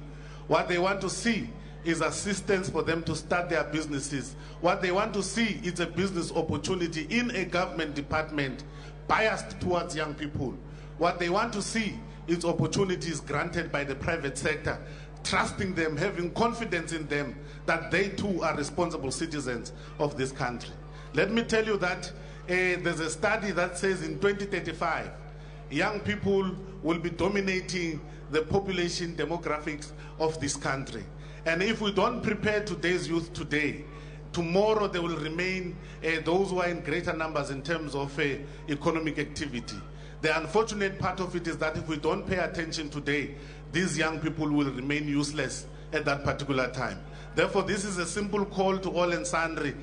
What they want to see is assistance for them to start their businesses. What they want to see is a business opportunity in a government department biased towards young people. What they want to see is opportunities granted by the private sector, trusting them, having confidence in them that they too are responsible citizens of this country. Let me tell you that there's a study that says in 2035, young people will be dominating the population demographics of this country. And if we don't prepare today's youth today, tomorrow they will remain those who are in greater numbers in terms of economic activity. The unfortunate part of it is that if we don't pay attention today, these young people will remain useless at that particular time. Therefore, this is a simple call to all and sundry.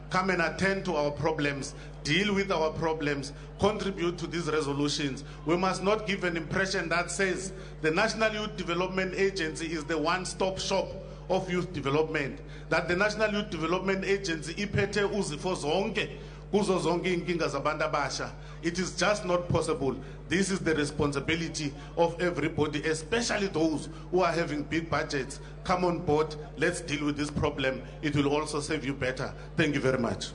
Come and attend to our problems, deal with our problems, contribute to these resolutions. We must not give an impression that says the National Youth Development Agency is the one-stop shop of youth development. That the National Youth Development Agency iphethe uzifo zonke kuzo zonke inkinga zabantu abasha. It is just not possible. This is the responsibility of everybody, especially those who are having big budgets. Come on board, let's deal with this problem. It will also serve you better. Thank you very much.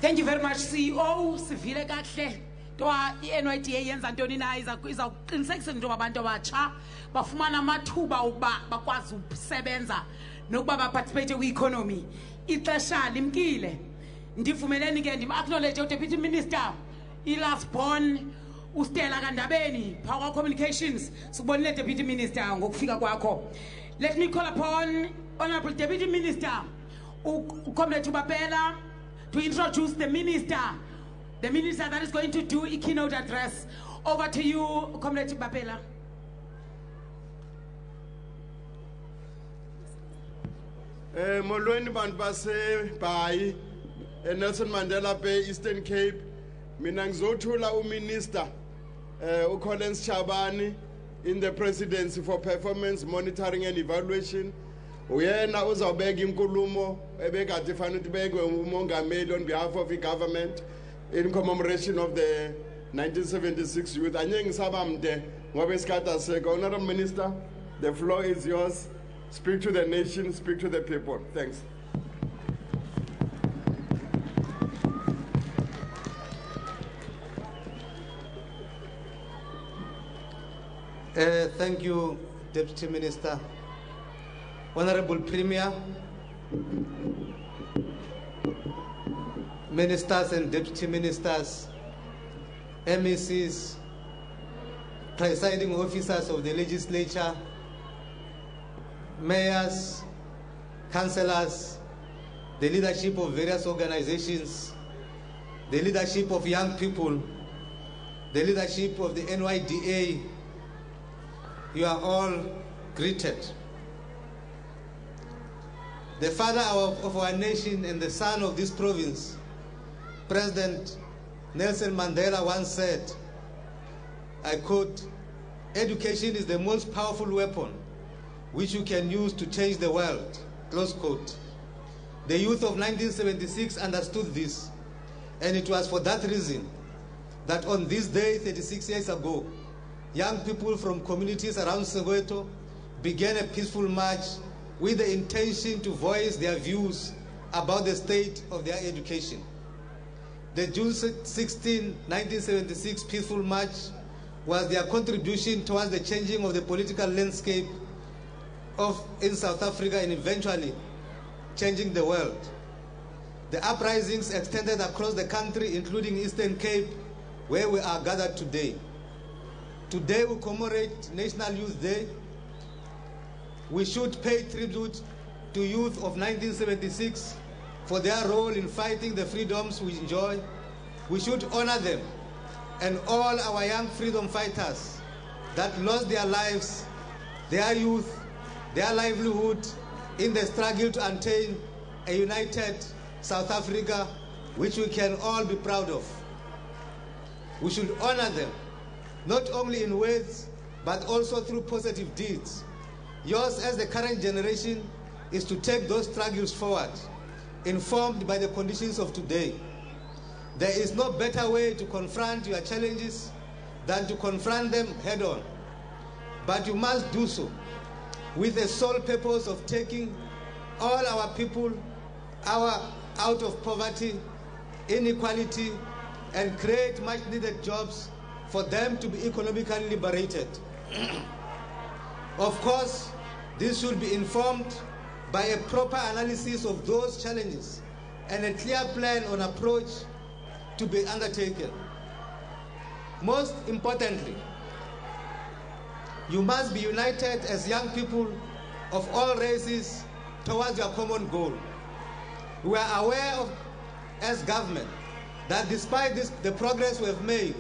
Thank you very much, CEO. Sivile kahle. Toa NYDA yenza ntoni na izawuqinisekisa into abantu abatsha bafumana amathuba ukuba bakwazi ukusebenza nokuba baparticipate kwi-economy. Ixesha limkile. Ndivumeleni ke ndim-acknowledge uDeputy Minister i-last born uStella Kandabeni, Power Communications. Sikubonile Deputy Minister ngokufika kwakho. Let me call upon Honorable Deputy Minister Comrade Tubapela to introduce the minister that is going to do a keynote address. Over to you, Comrade Tubapela. Molweni bantu base Bhayi Nelson Mandela Bay, Eastern Cape. Mina ngizothula uMinister uCollins Chabani in the Presidency for Performance Monitoring and Evaluation. Uyena uzawubeka inkulumo ebekade fanele ibekwe umongameli on behalf of the government in commemoration of the 1976 youth. Anye ngisaba mde ngoba isikhathi aseko. Honorable Minister, the floor is yours. Speak to the nation, speak to the people. Thanks. Thank you, Deputy Minister. Honorable Premier, Ministers and Deputy Ministers, MECs, presiding officers of the legislature, mayors, councillors, the leadership of various organizations, the leadership of young people, the leadership of the NYDA, you are all greeted. The father of our nation and the son of this province, President Nelson Mandela, once said, I quote, "Education is the most powerful weapon which you can use to change the world," close quote. The youth of 1976 understood this, and it was for that reason that on this day, 36 years ago, young people from communities around Soweto began a peaceful march with the intention to voice their views about the state of their education. The June 16, 1976 peaceful march was their contribution towards the changing of the political landscape in South Africa and eventually changing the world. The uprisings extended across the country, including Eastern Cape, where we are gathered today. Today we commemorate National Youth Day. We should pay tribute to youth of 1976 for their role in fighting the freedoms we enjoy. We should honor them and all our young freedom fighters that lost their lives, their youth, their livelihood in the struggle to attain a united South Africa, which we can all be proud of. We should honor them, not only in words, but also through positive deeds. Yours as the current generation is to take those struggles forward, informed by the conditions of today. There is no better way to confront your challenges than to confront them head on. But you must do so with the sole purpose of taking all our people out of poverty, inequality, and create much needed jobs for them to be economically liberated. Of course, this should be informed by a proper analysis of those challenges and a clear plan on approach to be undertaken. Most importantly, you must be united as young people of all races towards your common goal. We are aware of, as government, that despite the progress we have made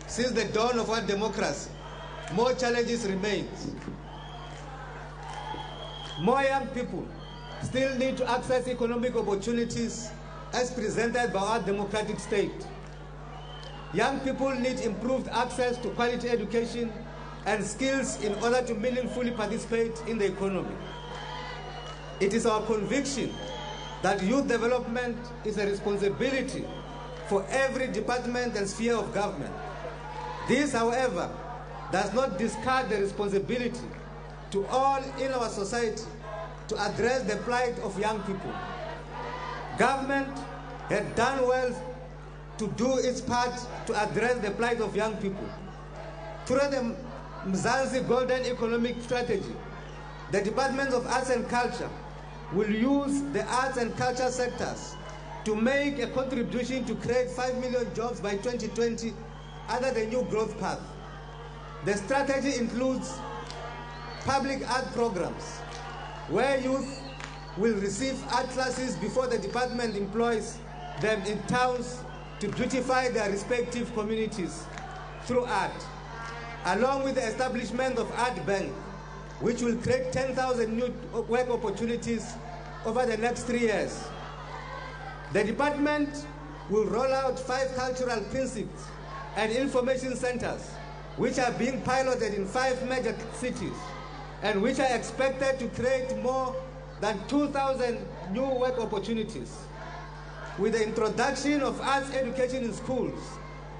since the dawn of our democracy, more challenges remain. More young people still need to access economic opportunities as presented by our democratic state. Young people need improved access to quality education and skills in order to meaningfully participate in the economy. It is our conviction that youth development is a responsibility for every department and sphere of government. This, however, does not discard the responsibility to all in our society to address the plight of young people. Government had done well to do its part to address the plight of young people. Through the Mzansi Golden Economic Strategy, the Department of Arts and Culture will use the arts and culture sectors to make a contribution to create 5 million jobs by 2020 under the new growth path. The strategy includes public art programs where youth will receive art classes before the department employs them in towns to beautify their respective communities through art, along with the establishment of Art Bank, which will create 10,000 new work opportunities over the next 3 years. The department will roll out 5 cultural principles and information centers, which are being piloted in 5 major cities, and which are expected to create more than 2,000 new work opportunities. With the introduction of arts education in schools,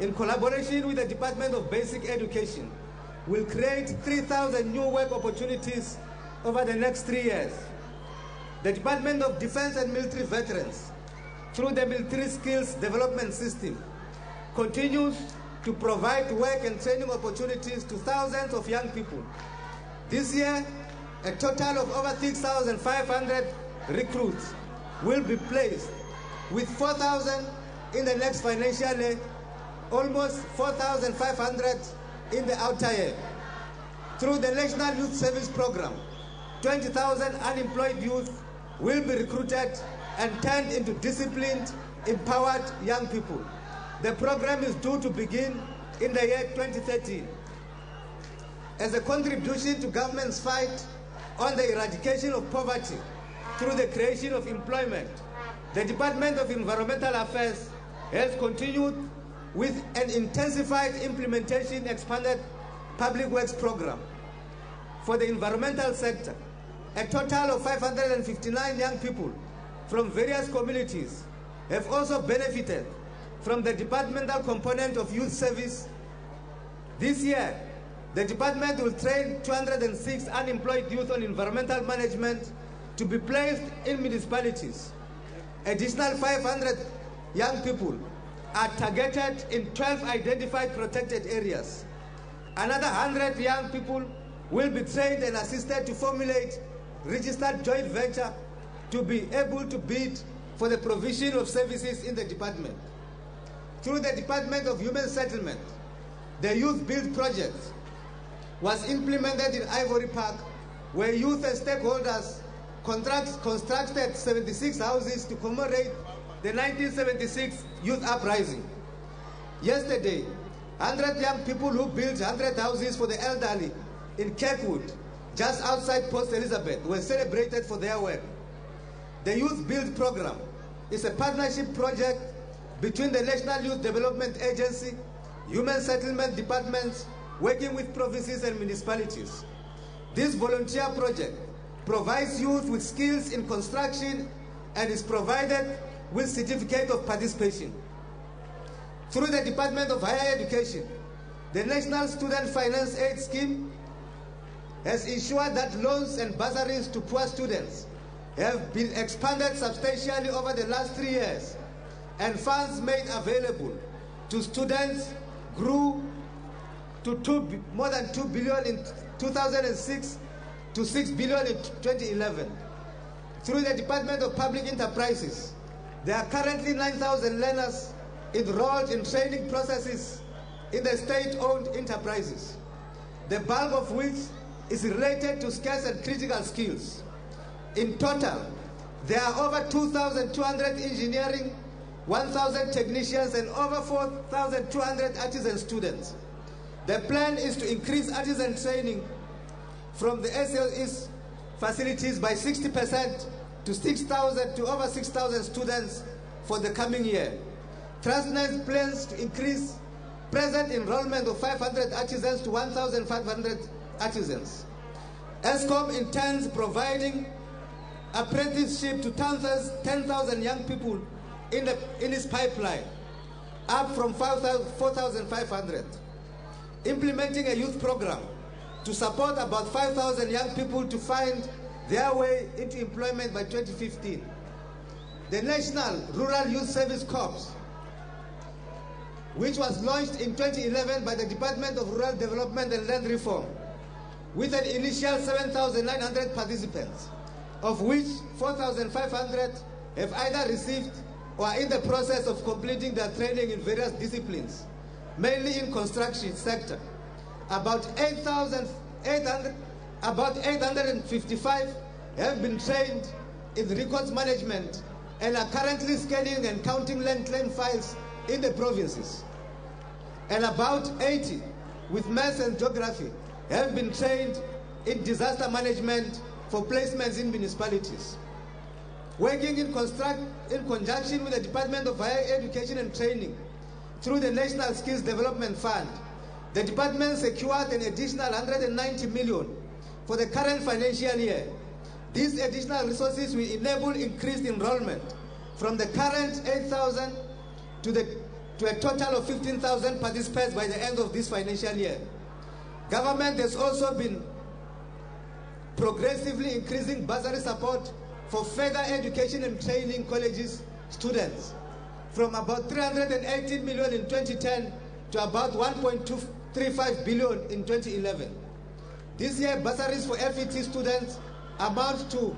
in collaboration with the Department of Basic Education, will create 3,000 new work opportunities over the next 3 years. The Department of Defense and Military Veterans, through the Military Skills Development System, continues to provide work and training opportunities to thousands of young people. This year, a total of over 6,500 recruits will be placed, with 4,000 in the next financial year, almost 4,500 in the outer year. Through the National Youth Service Program, 20,000 unemployed youth will be recruited and turned into disciplined, empowered young people. The program is due to begin in the year 2013. As a contribution to government's fight on the eradication of poverty through the creation of employment, the Department of Environmental Affairs has continued with an intensified implementation expanded public works program. For the environmental sector, a total of 559 young people from various communities have also benefited from the departmental component of youth service. This year, the department will train 206 unemployed youth on environmental management to be placed in municipalities. Additional 500 young people are targeted in 12 identified protected areas. Another 100 young people will be trained and assisted to formulate registered joint venture to be able to bid for the provision of services in the department. Through the Department of Human Settlement, the Youth Build project was implemented in Ivory Park, where youth and stakeholders constructed 76 houses to commemorate the 1976 youth uprising. Yesterday, 100 young people who built 100 houses for the elderly in Kirkwood, just outside Port Elizabeth, were celebrated for their work. The Youth Build program is a partnership project between the National Youth Development Agency, Human Settlement Departments, working with provinces and municipalities. This volunteer project provides youth with skills in construction and is provided with certificate of participation. Through the Department of Higher Education, the National Student Finance Aid Scheme has ensured that loans and bursaries to poor students have been expanded substantially over the last 3 years, and funds made available to students grew to more than 2 billion in 2006 to 6 billion in 2011. Through the Department of Public Enterprises, there are currently 9,000 learners enrolled in training processes in the state-owned enterprises, the bulk of which is related to scarce and critical skills. In total, there are over 2,200 engineering, 1,000 technicians, and over 4,200 artisan students. The plan is to increase artisan training from the SLE's facilities by 60% to over 6,000 students for the coming year. Transnet plans to increase present enrollment of 500 artisans to 1,500 artisans. ESCOM intends providing apprenticeship to 10,000 young people in its pipeline, up from 4,500. Implementing a youth program to support about 5,000 young people to find their way into employment by 2015. The National Rural Youth Service Corps, which was launched in 2011 by the Department of Rural Development and Land Reform, with an initial 7,900 participants, of which 4,500 have either received or are in the process of completing their training in various disciplines, mainly in construction sector. About 855 have been trained in records management and are currently scanning and counting land claim files in the provinces. And about 80 with maths and geography have been trained in disaster management for placements in municipalities. working in conjunction with the Department of Higher Education and Training through the National Skills Development Fund, the department secured an additional 190 million for the current financial year. These additional resources will enable increased enrollment from the current 8,000 to a total of 15,000 participants by the end of this financial year. Government has also been progressively increasing bursary support for further education and training colleges students from about 318 million in 2010 to about 1.235 billion in 2011. This year, bursaries for FET students amount to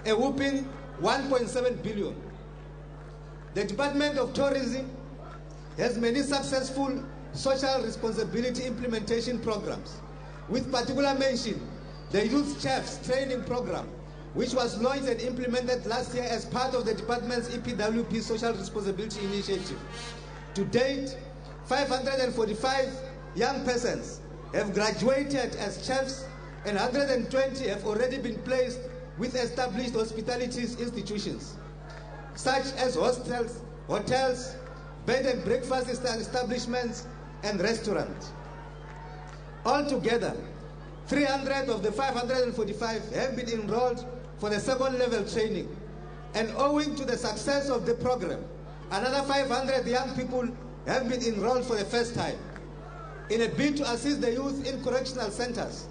a whopping 1.7 billion. The Department of Tourism has many successful social responsibility implementation programs, with particular mention the Youth Chefs Training Program, which was launched and implemented last year as part of the department's EPWP Social Responsibility Initiative. To date, 545 young persons have graduated as chefs and 120 have already been placed with established hospitality institutions, such as hotels, bed and breakfast establishments, and restaurants. Altogether, 300 of the 545 have been enrolled for the second level training, and owing to the success of the program, another 500 young people have been enrolled for the first time. In a bid to assist the youth in correctional centers,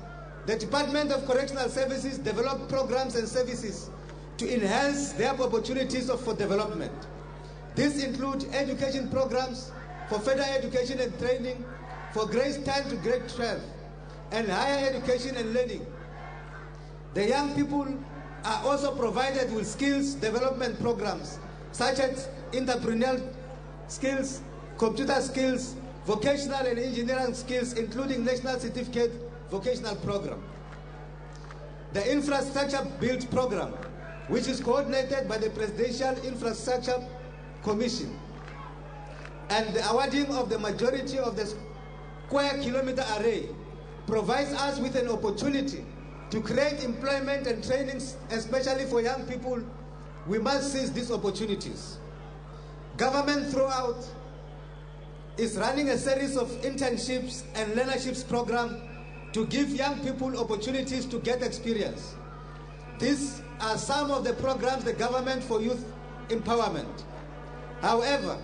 the Department of Correctional Services developed programs and services to enhance their opportunities for development. These include education programs for further education and training for grades 10 to grade 12, and higher education and learning. The young people are also provided with skills development programs such as entrepreneurial skills, computer skills, vocational and engineering skills, including National Certificate Vocational Program. The Infrastructure Build Program, which is coordinated by the Presidential Infrastructure Commission, and the awarding of the majority of the square kilometer array, provides us with an opportunity to create employment and training, especially for young people. We must seize these opportunities. Government throughout is running a series of internships and learnerships programs to give young people opportunities to get experience. These are some of the programs the government for youth empowerment. However,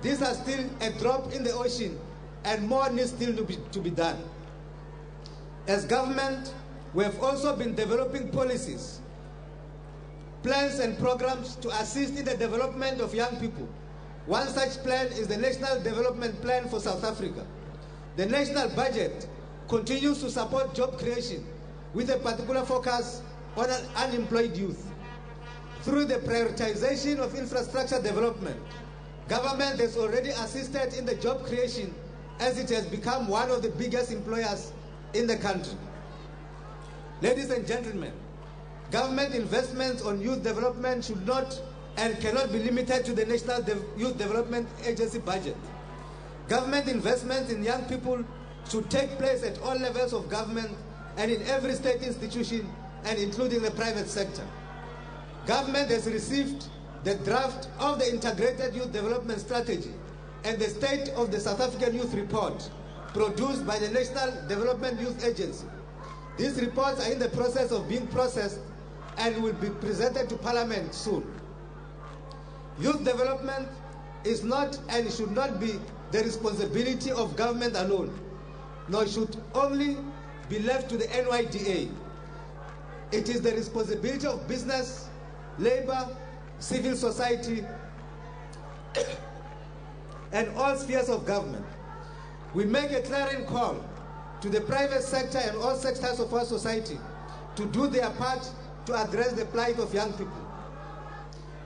these are still a drop in the ocean, and more needs still to be done. As government, we have also been developing policies, plans and programs to assist in the development of young people. One such plan is the National Development Plan for South Africa. The national budget continues to support job creation with a particular focus on unemployed youth. Through the prioritization of infrastructure development, government has already assisted in the job creation, as it has become one of the biggest employers in the country. Ladies and gentlemen, government investments on youth development should not and cannot be limited to the National Youth Development Agency budget. Government investments in young people should take place at all levels of government and in every state institution, and including the private sector. Government has received the draft of the Integrated Youth Development Strategy and the State of the South African Youth Report produced by the National Development Youth Agency. These reports are in the process of being processed and will be presented to Parliament soon. Youth development is not and should not be the responsibility of government alone, nor should only be left to the NYDA. It is the responsibility of business, labor, civil society, and all spheres of government. We make a clarion call to the private sector and all sectors of our society to do their part to address the plight of young people.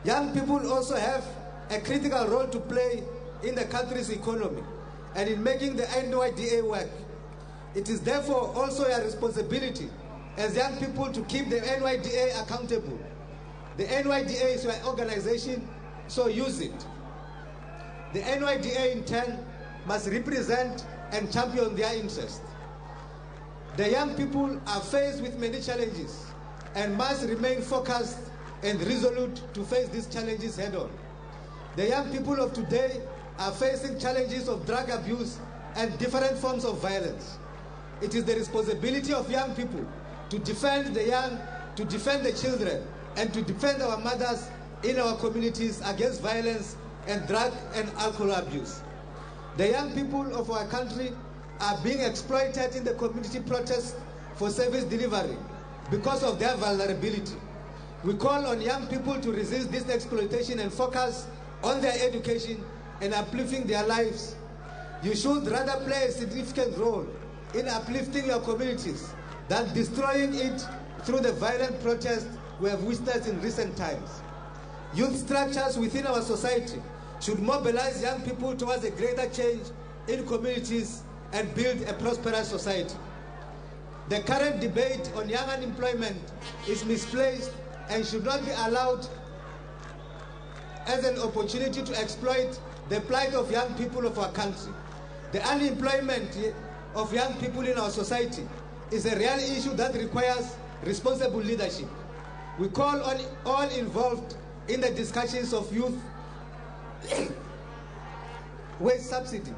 Young people also have a critical role to play in the country's economy and in making the NYDA work. It is therefore also a responsibility as young people to keep the NYDA accountable. The NYDA is your organization, so use it. The NYDA in turn must represent and champion their interests. The young people are faced with many challenges and must remain focused and resolute to face these challenges head on. The young people of today are facing challenges of drug abuse and different forms of violence. It is the responsibility of young people to defend the young, to defend the children, and to defend our mothers in our communities against violence and drug and alcohol abuse. The young people of our country are being exploited in the community protests for service delivery because of their vulnerability. We call on young people to resist this exploitation and focus on their education and uplifting their lives. You should rather play a significant role in uplifting your communities than destroying it through the violent protests we have witnessed in recent times. Youth structures within our society should mobilize young people towards a greater change in communities and build a prosperous society. The current debate on young unemployment is misplaced and should not be allowed as an opportunity to exploit the plight of young people of our country. The unemployment of young people in our society is a real issue that requires responsible leadership. We call on all involved in the discussions of youth wage subsidy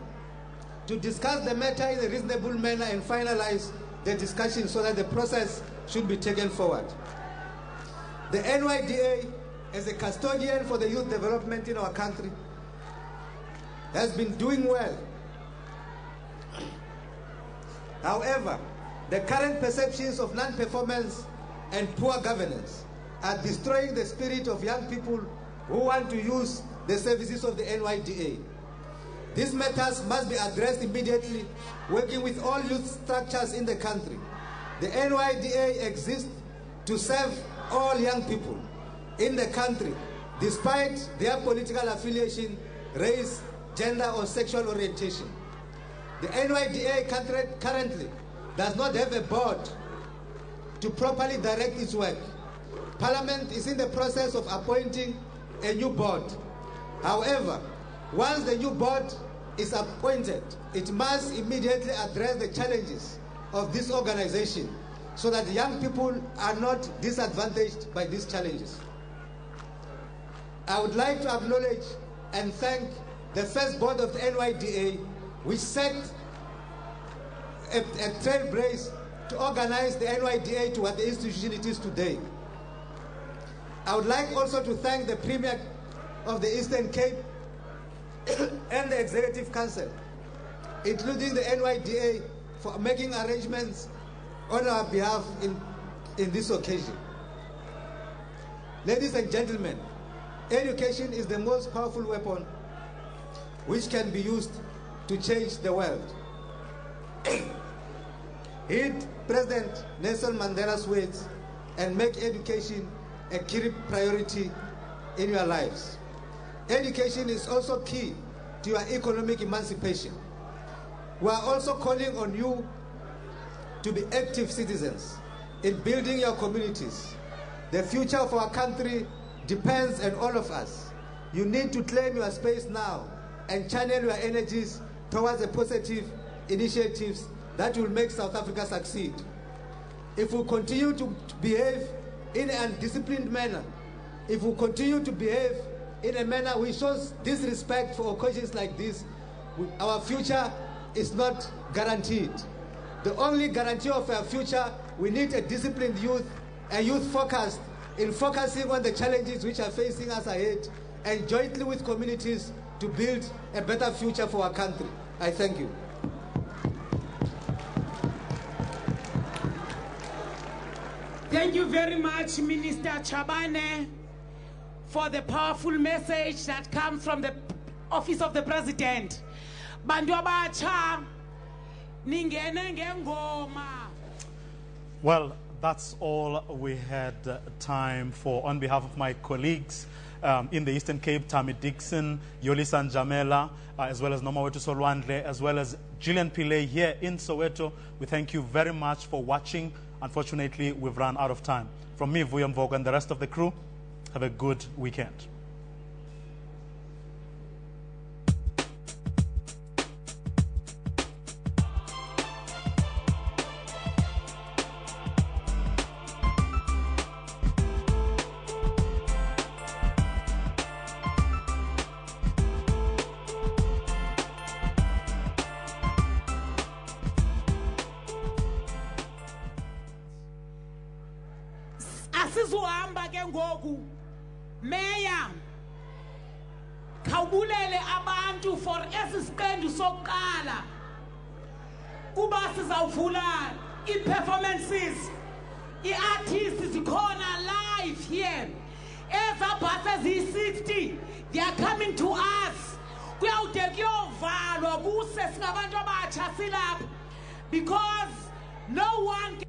to discuss the matter in a reasonable manner and finalize the discussion so that the process should be taken forward. The NYDA, as a custodian for the youth development in our country, has been doing well. However, the current perceptions of non-performance and poor governance are destroying the spirit of young people who want to use the services of the NYDA. These matters must be addressed immediately, working with all youth structures in the country. The NYDA exists to serve all young people in the country, despite their political affiliation, race, gender, or sexual orientation. The NYDA currently does not have a board to properly direct its work. Parliament is in the process of appointing a new board. However, once the new board is appointed, it must immediately address the challenges of this organization so that young people are not disadvantaged by these challenges. I would like to acknowledge and thank the first board of the NYDA, which set a trailblaze to organize the NYDA to what the institution it is today. I would like also to thank the Premier of the Eastern Cape and the Executive Council, including the NYDA, for making arrangements on our behalf in this occasion. Ladies and gentlemen, education is the most powerful weapon which can be used to change the world. Heed President Nelson Mandela's words and make education a key priority in your lives. Education is also key to your economic emancipation. We are also calling on you to be active citizens in building your communities. The future of our country depends on all of us. You need to claim your space now and channel your energies towards the positive initiatives that will make South Africa succeed. If we continue to behave in an undisciplined manner, if we continue to behave in a manner which shows disrespect for occasions like this, our future is not guaranteed. The only guarantee of our future, we need a disciplined youth, a youth focused in focusing on the challenges which are facing us ahead, and jointly with communities to build a better future for our country. I thank you. Thank you very much, Minister Chabane, for the powerful message that comes from the Office of the President. Bantu abatsha, ningene ngengoma. Well, that's all we had time for. On behalf of my colleagues in the Eastern Cape, Tammy Dixon, Yolisa Njamela, as well as Nomawetu Solwandle, as well as Gillian Pillay here in Soweto, we thank you very much for watching. Unfortunately, we've run out of time. From me, Vuyam Vog, and the rest of the crew, have a good weekend. sizuhamba ke ngoku Mayor khawubulele abantu for esisiqendu sokuqala kuba sizawuvula i-performances i-artists zikhona live here ezabhasa ziyi-60 they are coming to us kuyawude kuyovalwa kuse singabantu abatsha silapha because no one can...